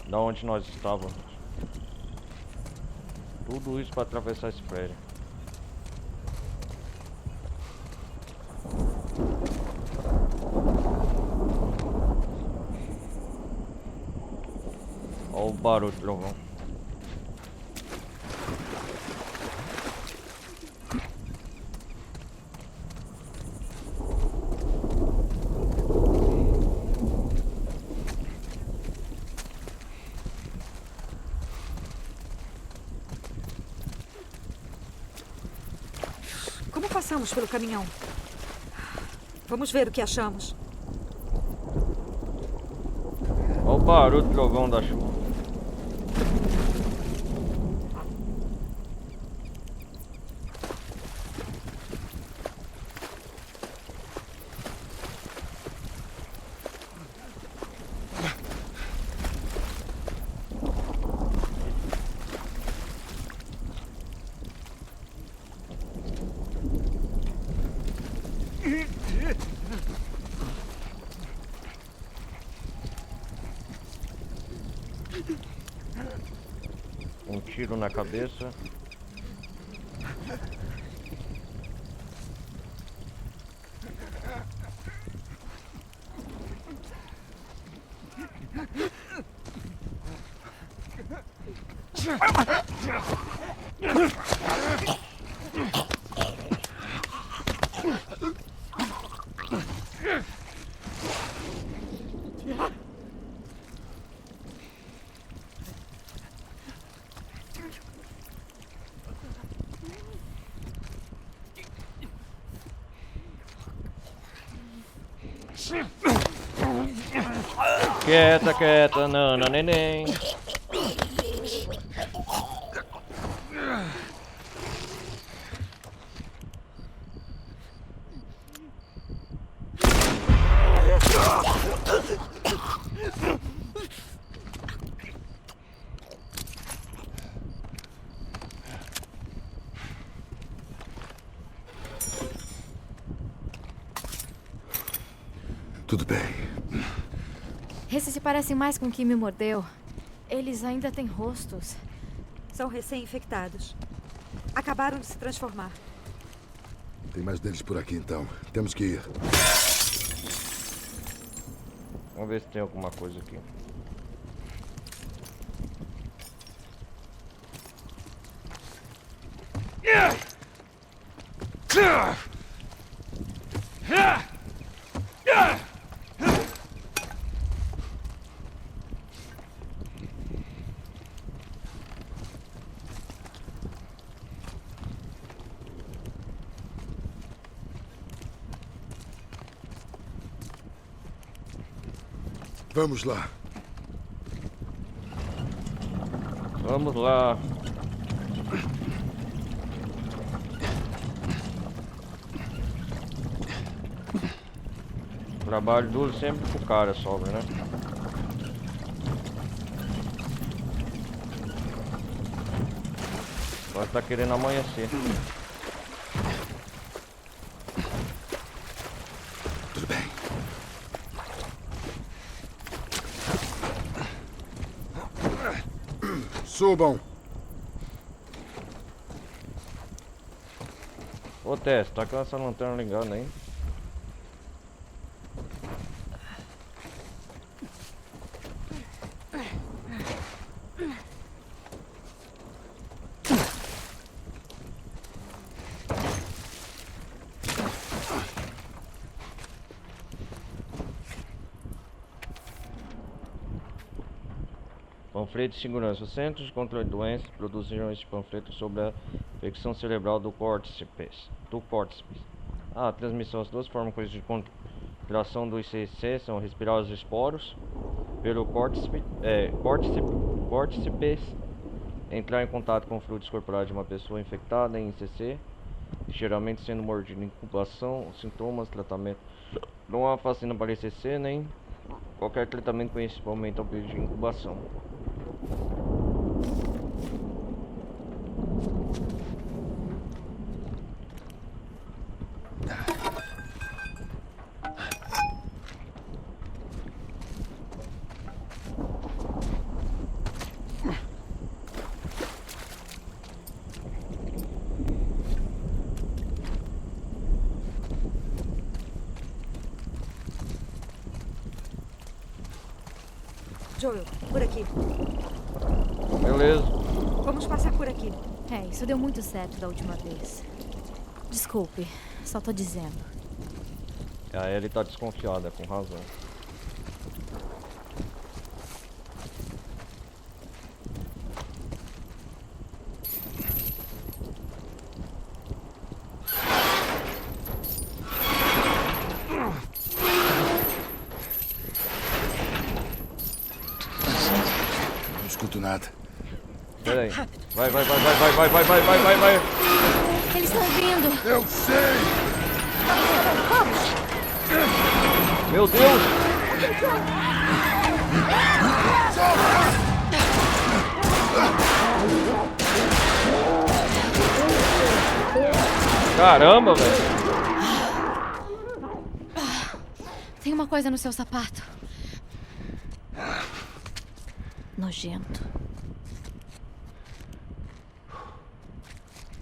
Da onde nós estávamos. Tudo isso para atravessar esse prédio. Olha o barulho, trovão. Como passamos pelo caminhão? Vamos ver o que achamos. Olha o barulho, trovão da chuva. Um tiro na cabeça. Quieta, quieta, nana, neném. Tudo bem. Esses se parecem mais com o que me mordeu. Eles ainda têm rostos. São recém-infectados. Acabaram de se transformar. Tem mais deles por aqui, então. Temos que ir. Vamos ver se tem alguma coisa aqui. Vamos lá. Vamos lá. Trabalho duro sempre pro cara sobra, né? Agora tá querendo amanhecer. Tudo bem. Subam. Ô Tess, tá com essa lanterna ligada aí? Panfleto de segurança. Os Centros de Controle de Doenças produziram este panfleto sobre a infecção cerebral do córtex. A transmissão. As duas formas de contração do ICC são respirar os esporos pelo córtex, entrar em contato com fluidos corporais de uma pessoa infectada em ICC, geralmente sendo mordida. Incubação, sintomas, tratamento. Não há vacina para ICC nem Qualquer tratamento com esse aumenta o período de incubação. Joel, por aqui. Beleza. Vamos passar por aqui. É, isso deu muito certo da última vez. Desculpe, só tô dizendo. A Ellie tá desconfiada, com razão. Não escuto nada. Pera aí. Vai. Eles estão vindo! Eu sei! Meu Deus! Caramba, velho! Tem uma coisa no seu sapato. Nojento.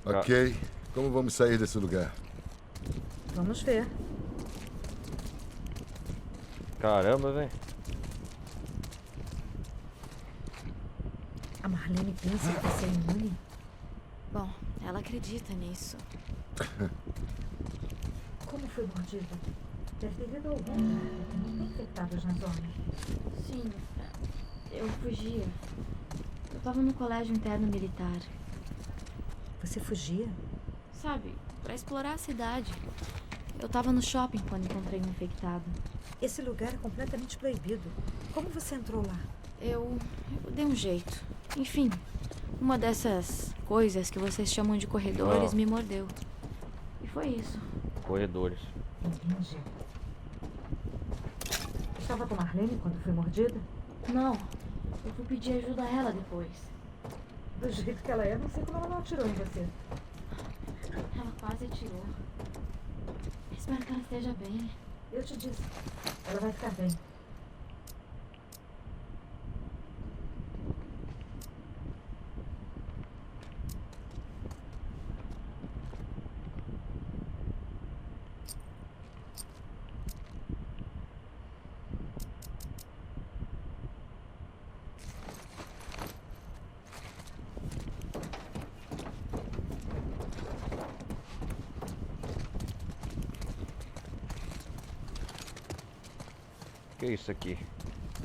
Ok. Como vamos sair desse lugar? Vamos ver. Caramba, velho. A Marlene pensa que você é imune? Bom, ela acredita nisso. Como foi mordida? Deve ter ido algum. Não tem infectados na zona. Sim, eu fugia. Eu tava no colégio interno militar. Você fugia? Sabe, pra explorar a cidade. Eu tava no shopping quando encontrei um infectado. Esse lugar é completamente proibido. Como você entrou lá? Eu dei um jeito. Enfim, uma dessas coisas que vocês chamam de corredores me mordeu. E foi isso. Corredores. Entendi. Estava com a Marlene quando foi mordida? Não, eu fui pedir ajuda a ela depois. Do jeito que ela é, não sei como ela não atirou em você. Ela quase atirou. Espero que ela esteja bem. Eu te disse. Ela vai ficar bem. O que é isso aqui?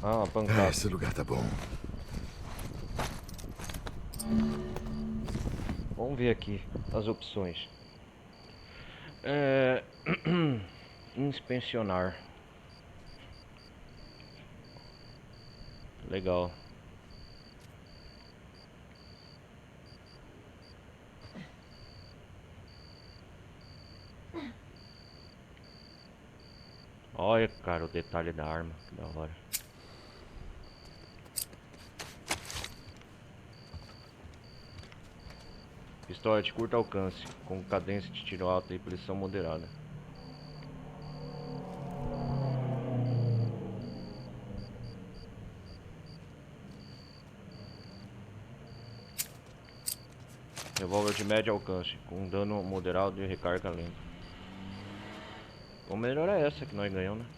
Ah, uma pancada. Esse lugar tá bom. Vamos ver aqui as opções. Inspecionar. Legal. Olha, cara, o detalhe da arma, que da hora. Pistola de curto alcance, com cadência de tiro alta e precisão moderada. Revólver de médio alcance, com dano moderado e recarga lenta. O melhor é essa que nós ganhamos, né?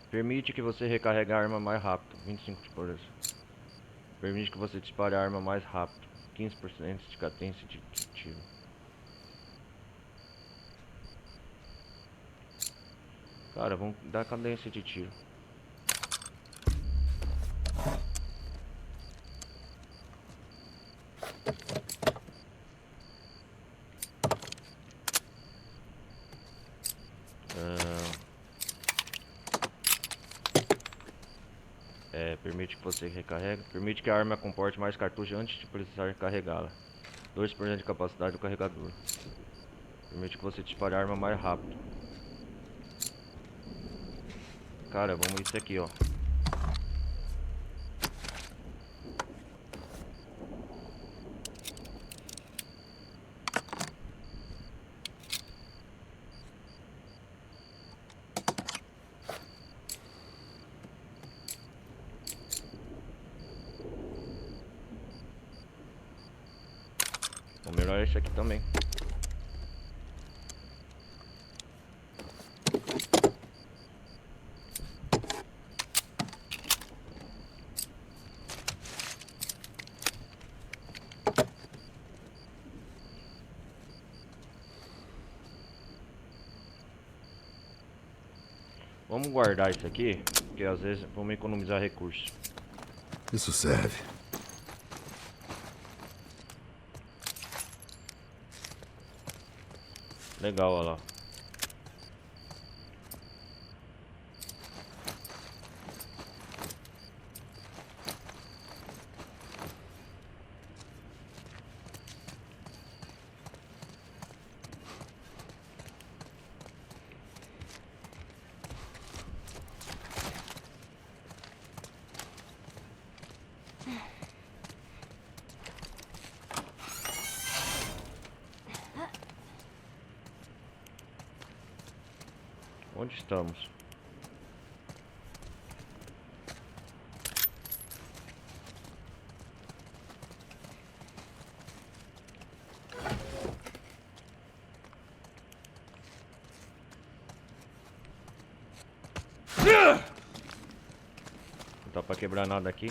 Permite que você recarregue a arma mais rápido, 25%. Permite que você dispare a arma mais rápido, 15% de cadência de tiro. Cara, vamos dar cadência de tiro. Permite que você recarregue. Permite que a arma comporte mais cartuchos antes de precisar carregá-la. 2% de capacidade do carregador. Permite que você dispare a arma mais rápido. Cara, vamos isso aqui, ó. Vamos melhorar esse aqui também. Vamos guardar isso aqui, porque às vezes vamos economizar recursos. Isso serve. Legal, olha lá. Onde estamos? Não dá pra quebrar nada aqui.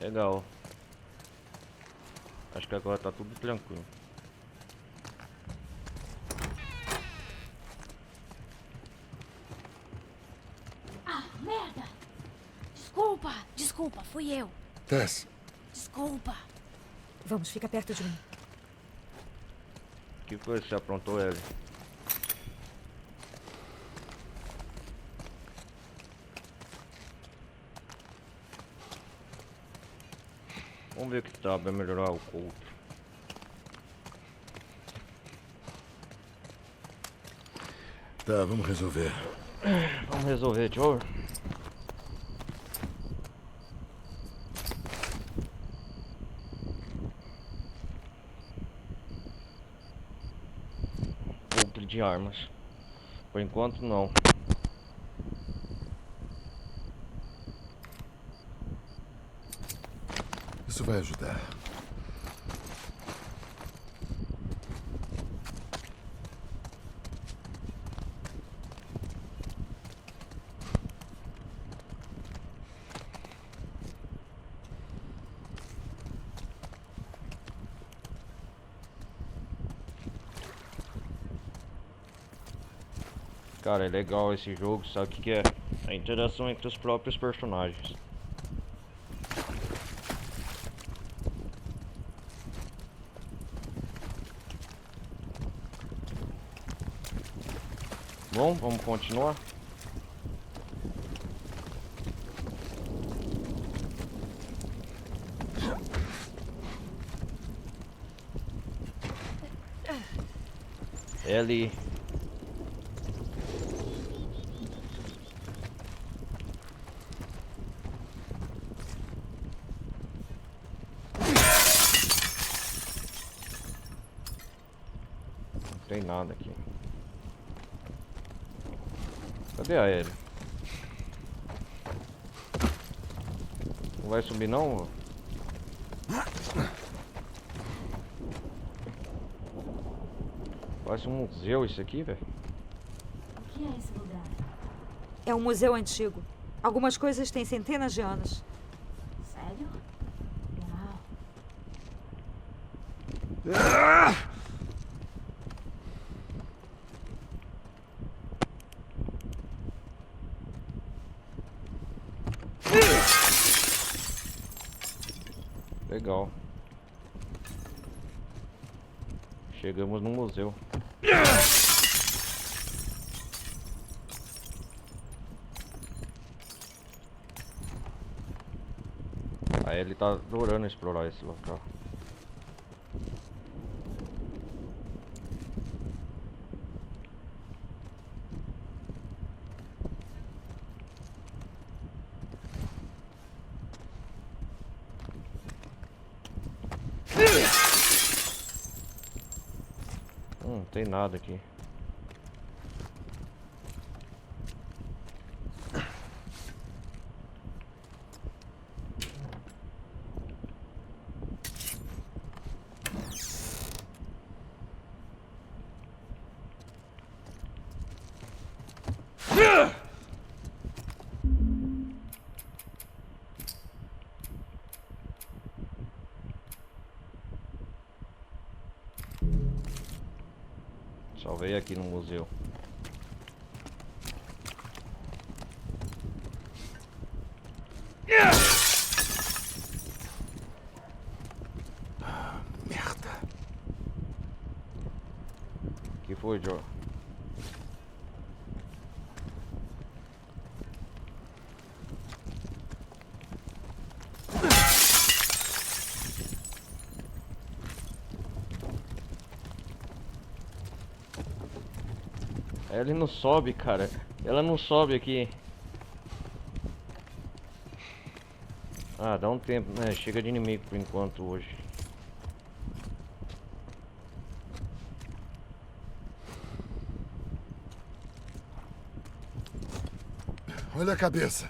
Legal. Acho que agora tá tudo tranquilo. Ah, merda! Desculpa, fui eu. Tess, Desculpa. Vamos, fica perto de mim. Que coisa você aprontou, Ellie? Vamos ver o que dá pra melhorar o couro. tá, vamos resolver. Vamos resolver, Joe. Outro de armas. Por enquanto, não. Isso vai ajudar. Cara, é legal esse jogo, sabe o que é? A interação entre os próprios personagens. Bom, vamos continuar. Ellie. Não tem nada aqui. Cadê a Ellie? Não vai subir não? Parece um museu isso aqui, velho. O que é esse lugar? É um museu antigo. Algumas coisas têm centenas de anos. Sério? Uau. Legal. Chegamos no museu. Aí ele tá adorando explorar esse local. Não tem nada aqui. Salvei aqui no museu. Merda. O que foi, Joe? Ele não sobe, cara. Ela não sobe aqui. Ah, dá um tempo, né? Chega de inimigo por enquanto hoje. Olha a cabeça.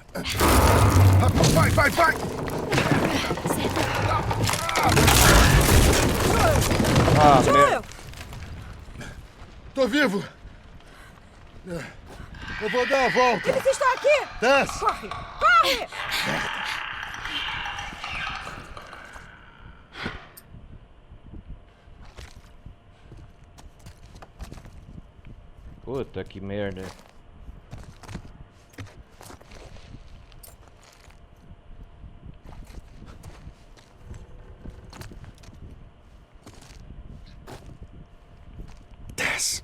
Vai, vai, vai! Ah, Joel! Tô vivo! Eu vou dar a volta! Eles estão aqui! Desce! Corre! Corre! Puta que merda. Desce!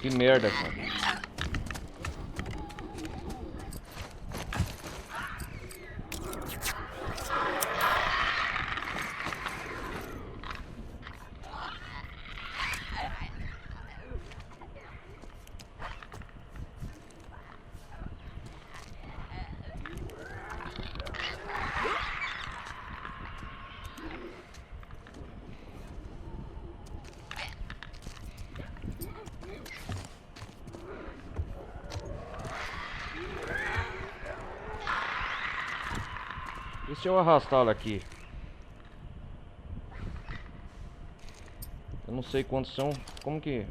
Que merda, cara. E se eu arrastá-la aqui? Eu não sei quantos são. Como que...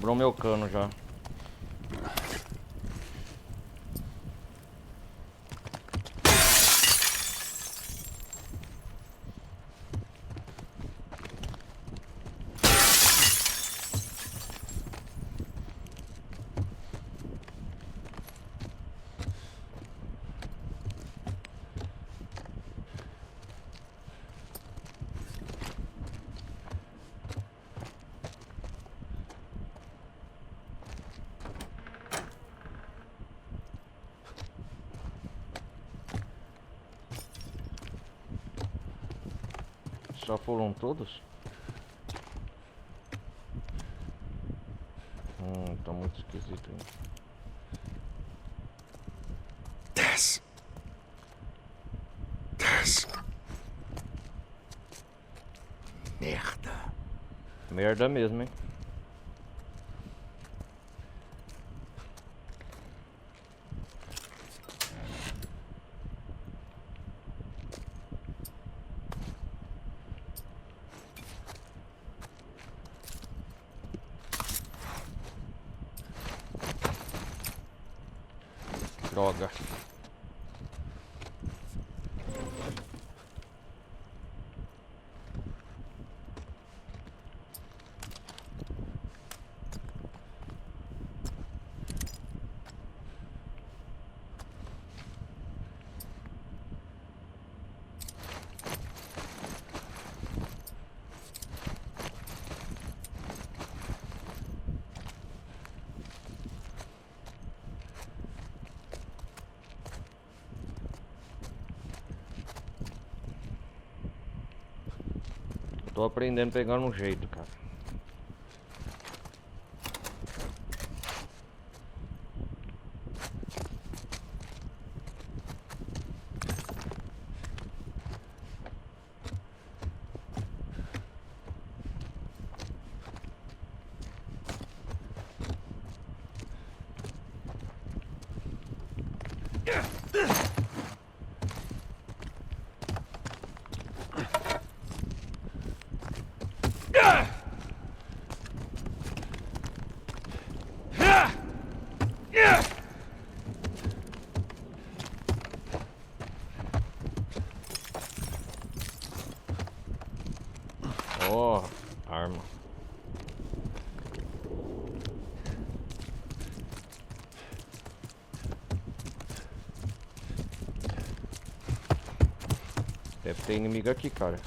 Quebrou meu cano já. Já foram todos? Tá muito esquisito aí. Desce. Desce. Merda. Merda mesmo, hein? Droga. Tô aprendendo pegando um jeito, cara. Oh, arma. Deve ter inimigo aqui, cara.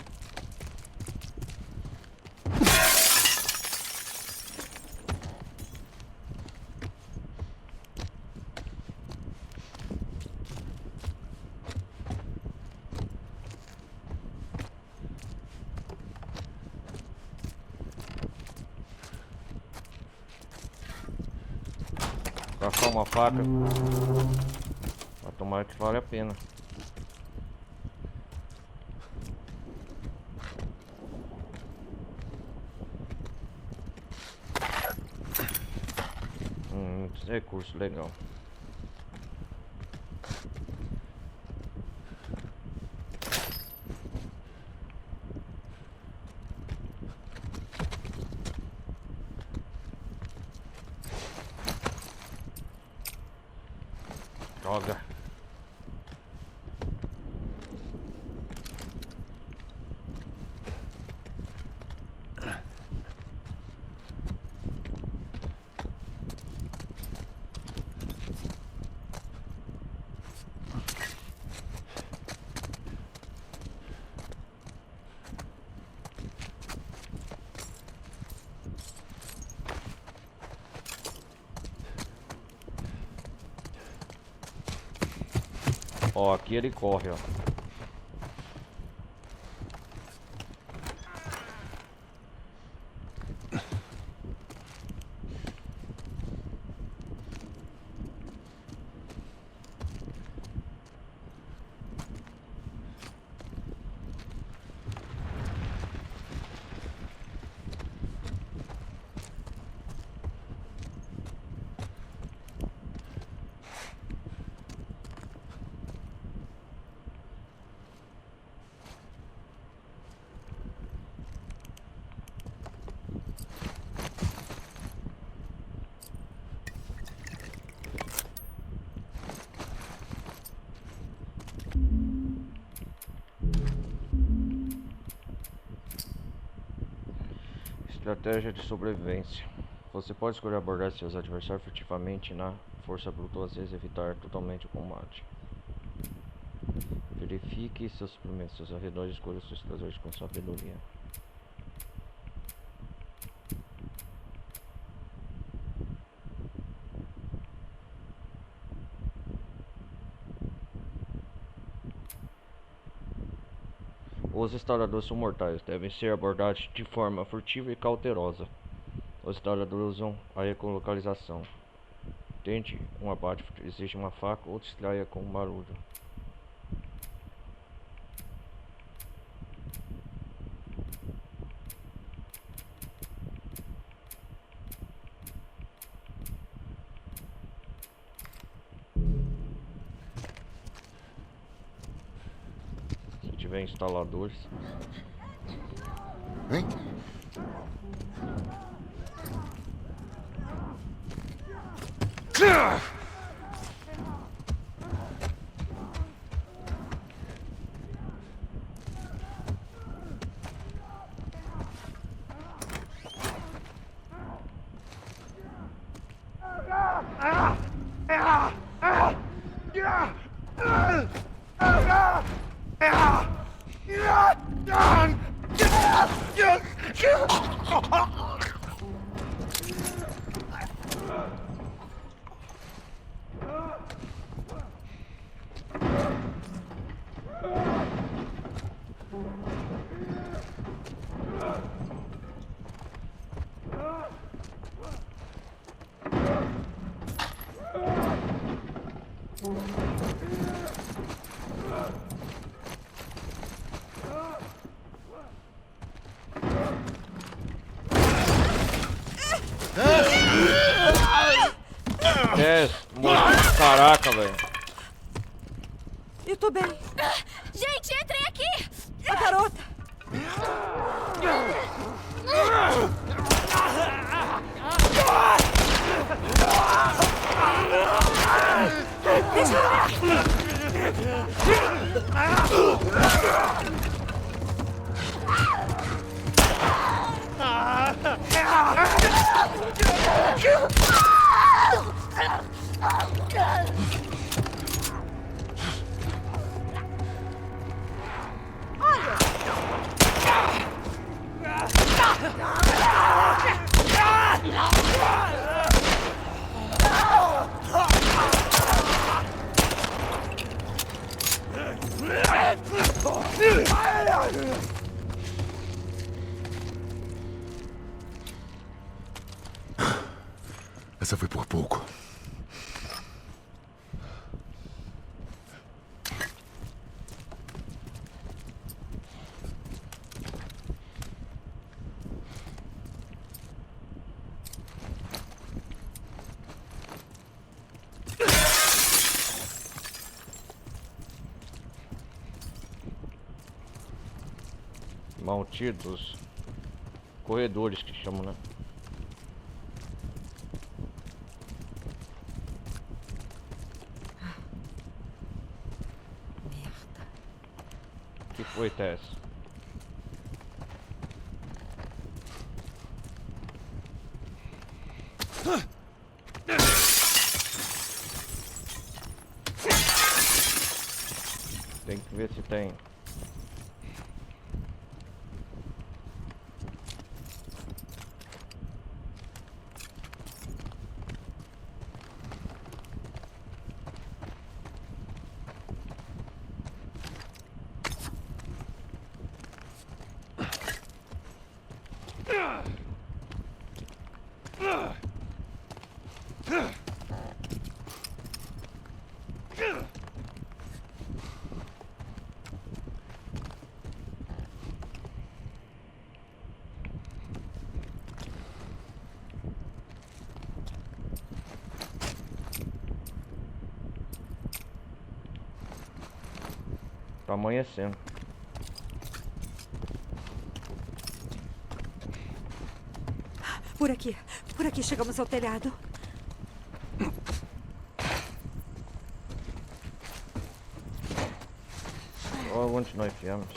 Caçar uma faca. Vai tomar que vale a pena. Recurso legal. Droga. Ó, aqui ele corre, ó. Estratégia de sobrevivência. Você pode escolher abordar seus adversários furtivamente na força bruta ou às vezes evitar totalmente o combate. Verifique seus suprimentos, seus arredores, escolha seus estratégias com sabedoria. Os instaladores são mortais, devem ser abordados de forma furtiva e cautelosa. Os instaladores usam a ecolocalização. Tente um abate, exige uma faca ou distraia com um barulho. Se tiver instaladores. Hein? Caraca, velho. Eu tô bem. Gente, entrem aqui! A garota. Essa foi por pouco. Malditos corredores que chamam, né? Merda. Que foi, Tess? Tem que ver se tem. Tá amanhecendo. Por aqui chegamos ao telhado. Olha onde nós enfiamos.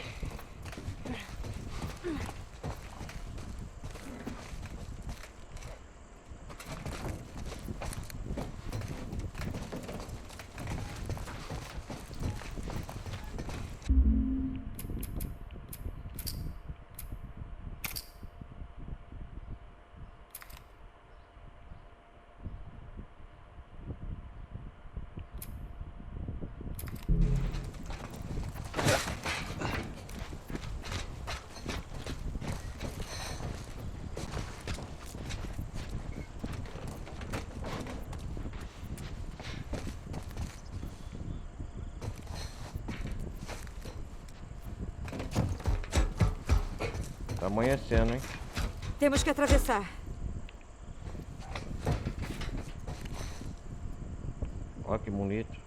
amanhecendo, hein? Temos que atravessar. Olha que bonito.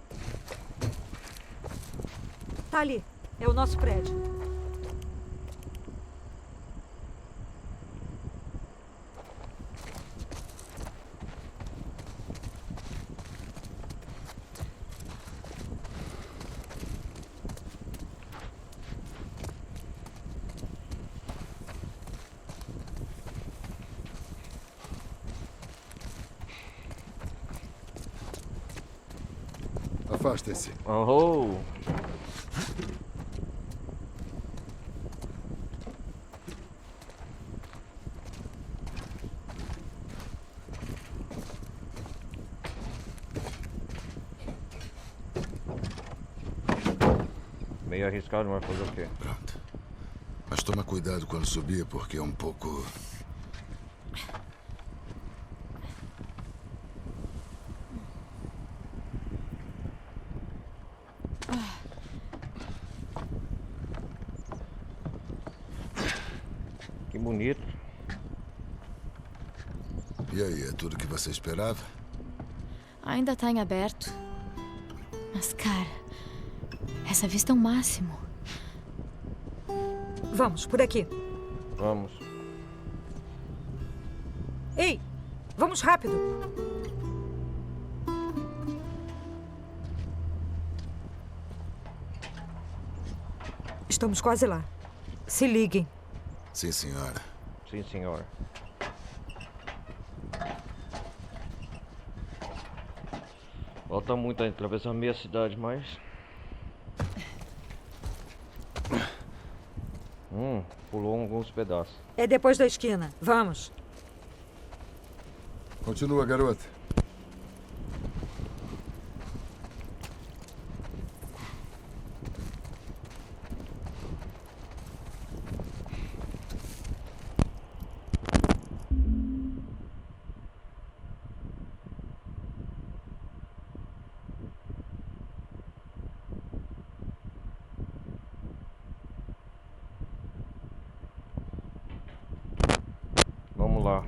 Tá ali. É o nosso prédio. Afastem-se. Oh! Meio arriscado, mas fazer o quê? Pronto. Mas toma cuidado quando subir, porque é um pouco... Que bonito. E aí, é tudo que você esperava? Ainda tá em aberto. Mas, cara, essa vista é o máximo. Vamos, por aqui. Vamos. Ei! Vamos rápido! Estamos quase lá. Se liguem. Sim, senhora. Sim, senhora. Falta muito ainda, atravessar meia cidade, mas... Pulou alguns pedaços. É depois da esquina. Vamos. Continua, garota. Vamos lá.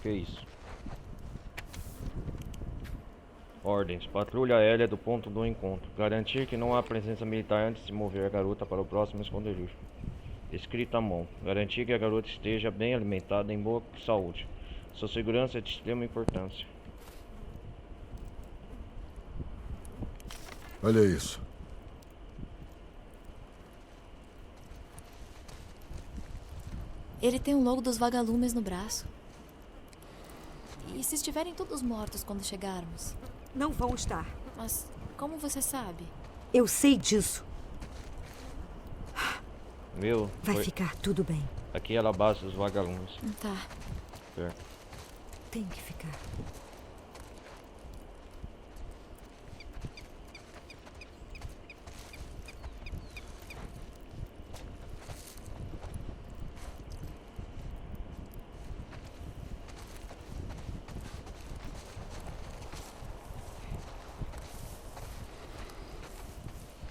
Que isso? Ordens. Patrulha aérea do ponto do encontro. Garantir que não há presença militar antes de mover a garota para o próximo esconderijo. Escrita à mão. Garantir que a garota esteja bem alimentada e em boa saúde. Sua segurança é de extrema importância. Olha isso. Ele tem um logo dos vagalumes no braço. E se estiverem todos mortos quando chegarmos? Não vão estar. Mas como você sabe? Eu sei disso. Viu? Vai ficar tudo bem. Aqui é a base dos vagalumes. Tá. Certo. Tem que ficar.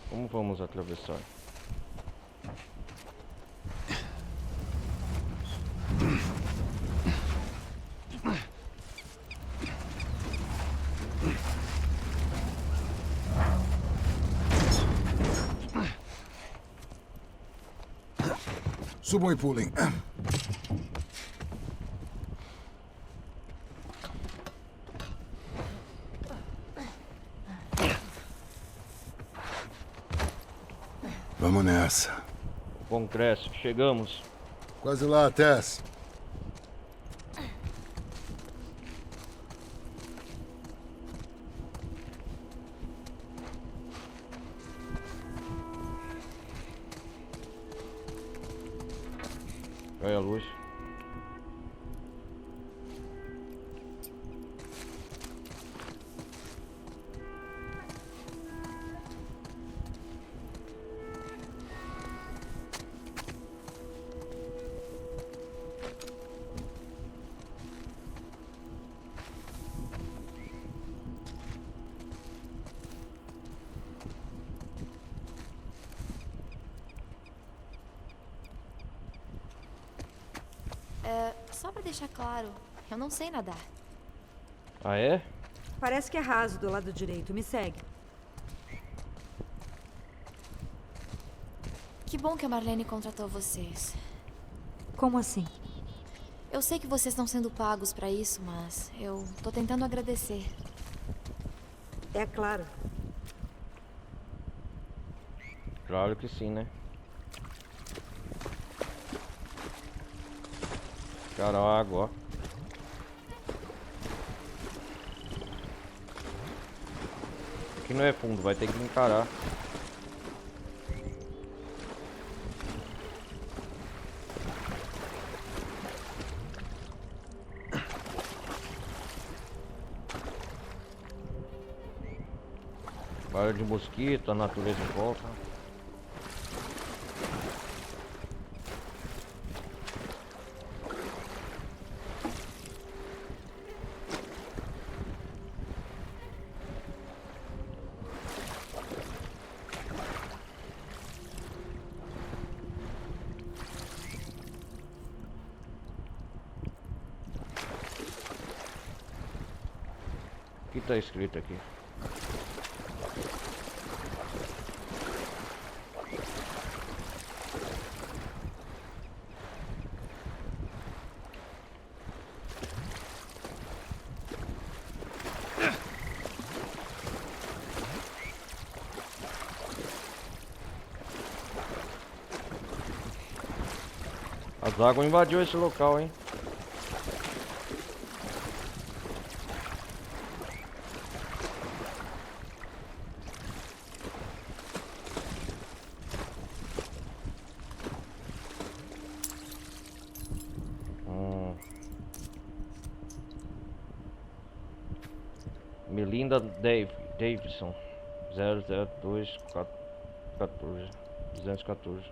Como vamos atravessar? Subam e pulem. Vamos nessa. Congresso, chegamos. Quase lá, Tess. Olha a luz. Só pra deixar claro, eu não sei nadar. Ah, é? Parece que é raso do lado direito. Me segue. Que bom que a Marlene contratou vocês. Como assim? Eu sei que vocês estão sendo pagos pra isso, mas eu tô tentando agradecer. É claro. Claro que sim, né? Cara, a água, ó. Aqui não é fundo, vai ter que encarar. Para de mosquito, a natureza em volta. O que tá escrito aqui? As águas invadiu esse local, hein? Melinda Davidson 00214 214.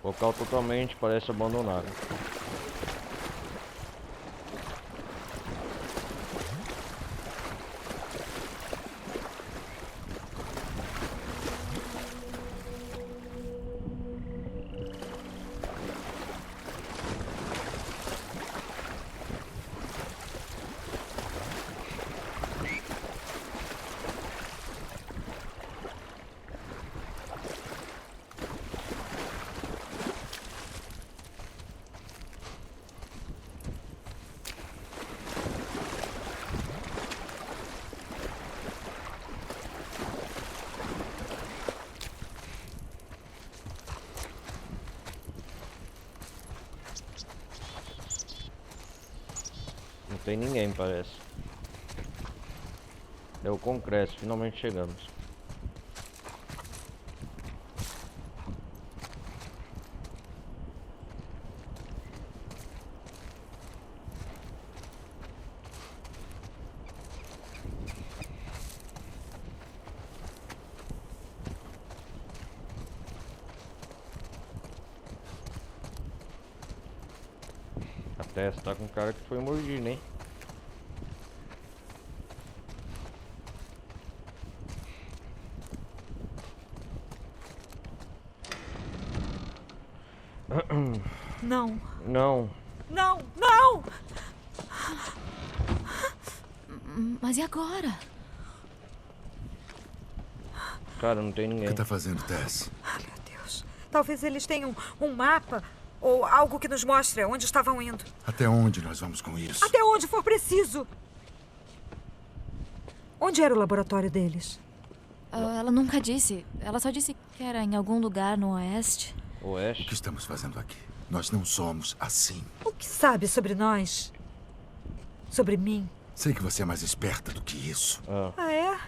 Local totalmente parece abandonado. Não tem ninguém, parece. É o Concreto, finalmente chegamos. A testa tá com cara que foi mordido, hein? Não. Não. Não! Não! Mas e agora? Cara, não tem O ninguém. que tá fazendo, Tess? Ah, meu Deus. Talvez eles tenham um mapa ou algo que nos mostre onde estavam indo. Até onde nós vamos com isso? Até onde for preciso. Onde era o laboratório deles? Ela nunca disse. Ela só disse que era em algum lugar no oeste. O que Oeste? estamos fazendo aqui? Nós não somos assim. O que sabe sobre nós? Sobre mim? Sei que você é mais esperta do que isso. Ah, é?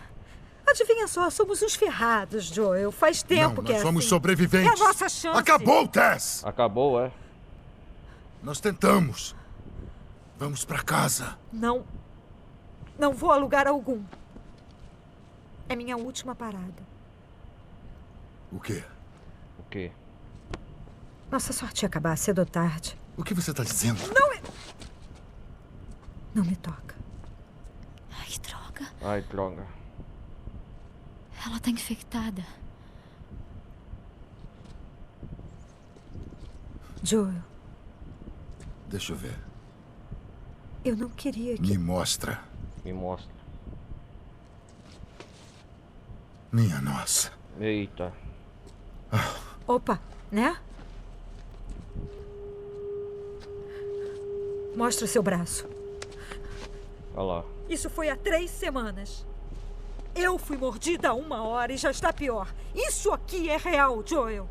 Adivinha só, somos uns ferrados, Joel. Faz tempo Não, que nós é somos assim. sobreviventes. É a nossa chance. Acabou, Tess! Acabou, é? Nós tentamos. Vamos pra casa. Não. Não vou a lugar algum. É minha última parada. O quê? O quê? Nossa sorte ia acabar cedo ou tarde. O que você tá dizendo? Não me toca. Ai, que droga. Ai, droga. Ela tá infectada. Joel, Deixa eu ver. eu não queria que... Me mostra. Me mostra. Minha nossa. Eita. Opa, né? Mostra o seu braço. Olha lá. Isso foi há 3 semanas. Eu fui mordida há 1 hora e já está pior. Isso aqui é real, Joel.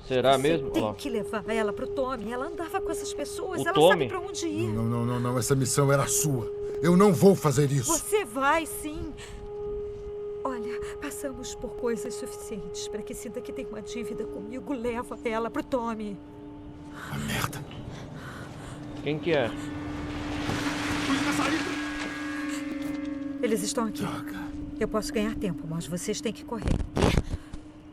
Será Você mesmo? tem Olha lá. que levar ela pro Tommy. Ela andava com essas pessoas. O Ela Tommy? sabe pra onde ir. Não. Essa missão era sua. Eu não vou fazer isso. Você vai, sim. Olha, passamos por coisas suficientes para que sinta que tem uma dívida comigo. Leva ela pro Tommy. A merda. Quem que é? Eles estão aqui. Droga. Eu posso ganhar tempo, mas vocês têm que correr.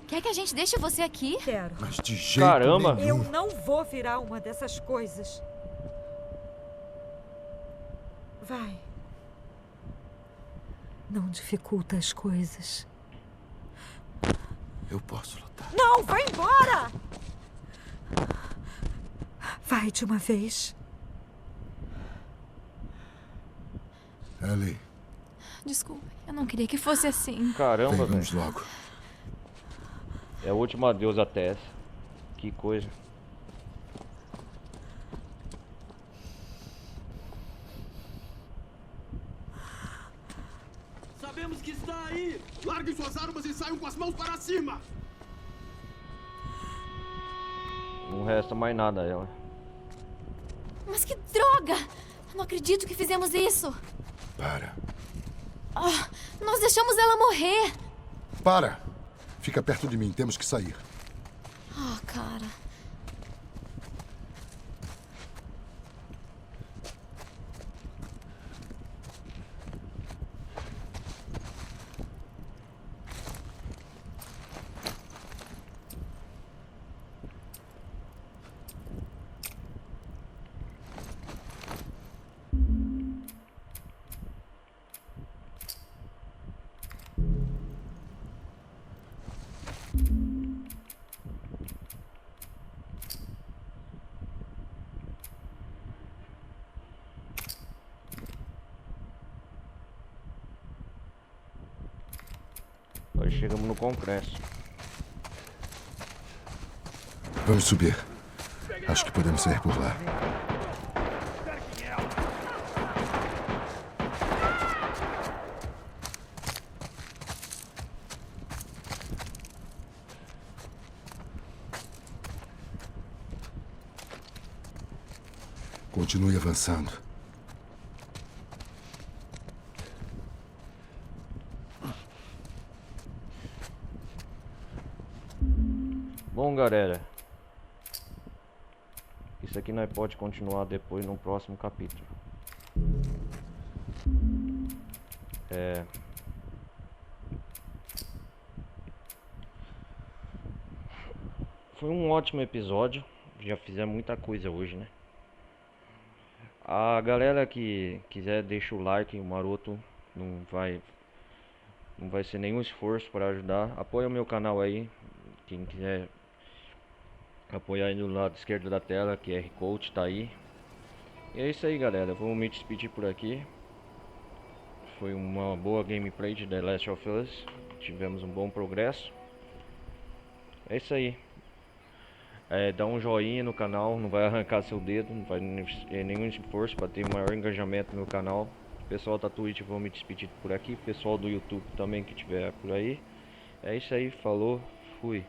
Quer que a gente deixe você aqui? Quero. Mas de jeito Caramba. nenhum. Eu não vou virar uma dessas coisas. Vai. Não dificulta as coisas. Eu posso lutar. Não, vai embora! Vai de uma vez. Ellie, Desculpa, eu não queria que fosse assim. Caramba, vem, velho. vamos logo. É o último adeus a Tess. Que coisa. Sabemos que está aí! Larguem suas armas e saiam com as mãos para cima! Não resta mais nada a ela. Mas que droga! Eu não acredito que fizemos isso. Para. Nós deixamos ela morrer. Para! Fica perto de mim, temos que sair. Cara. Nós chegamos no Congresso. Vamos subir. Acho que podemos sair por lá. Continue avançando. Bom, galera. Isso aqui nós pode continuar depois no próximo capítulo. Foi um ótimo episódio. Já fizemos muita coisa hoje, né? A galera que quiser deixa o like, o maroto não vai ser nenhum esforço para ajudar. Apoia o meu canal aí. Quem quiser apoiar aí no lado esquerdo da tela, QR Code tá aí. E é isso aí, galera. Vamos me despedir por aqui. Foi uma boa gameplay de The Last of Us. Tivemos um bom progresso. É isso aí. Dá um joinha no canal, não vai arrancar seu dedo, não vai nenhum esforço para ter maior engajamento no meu canal. Pessoal da Twitch, vou me despedir por aqui. Pessoal do YouTube também que tiver por aí. É isso aí, falou, fui.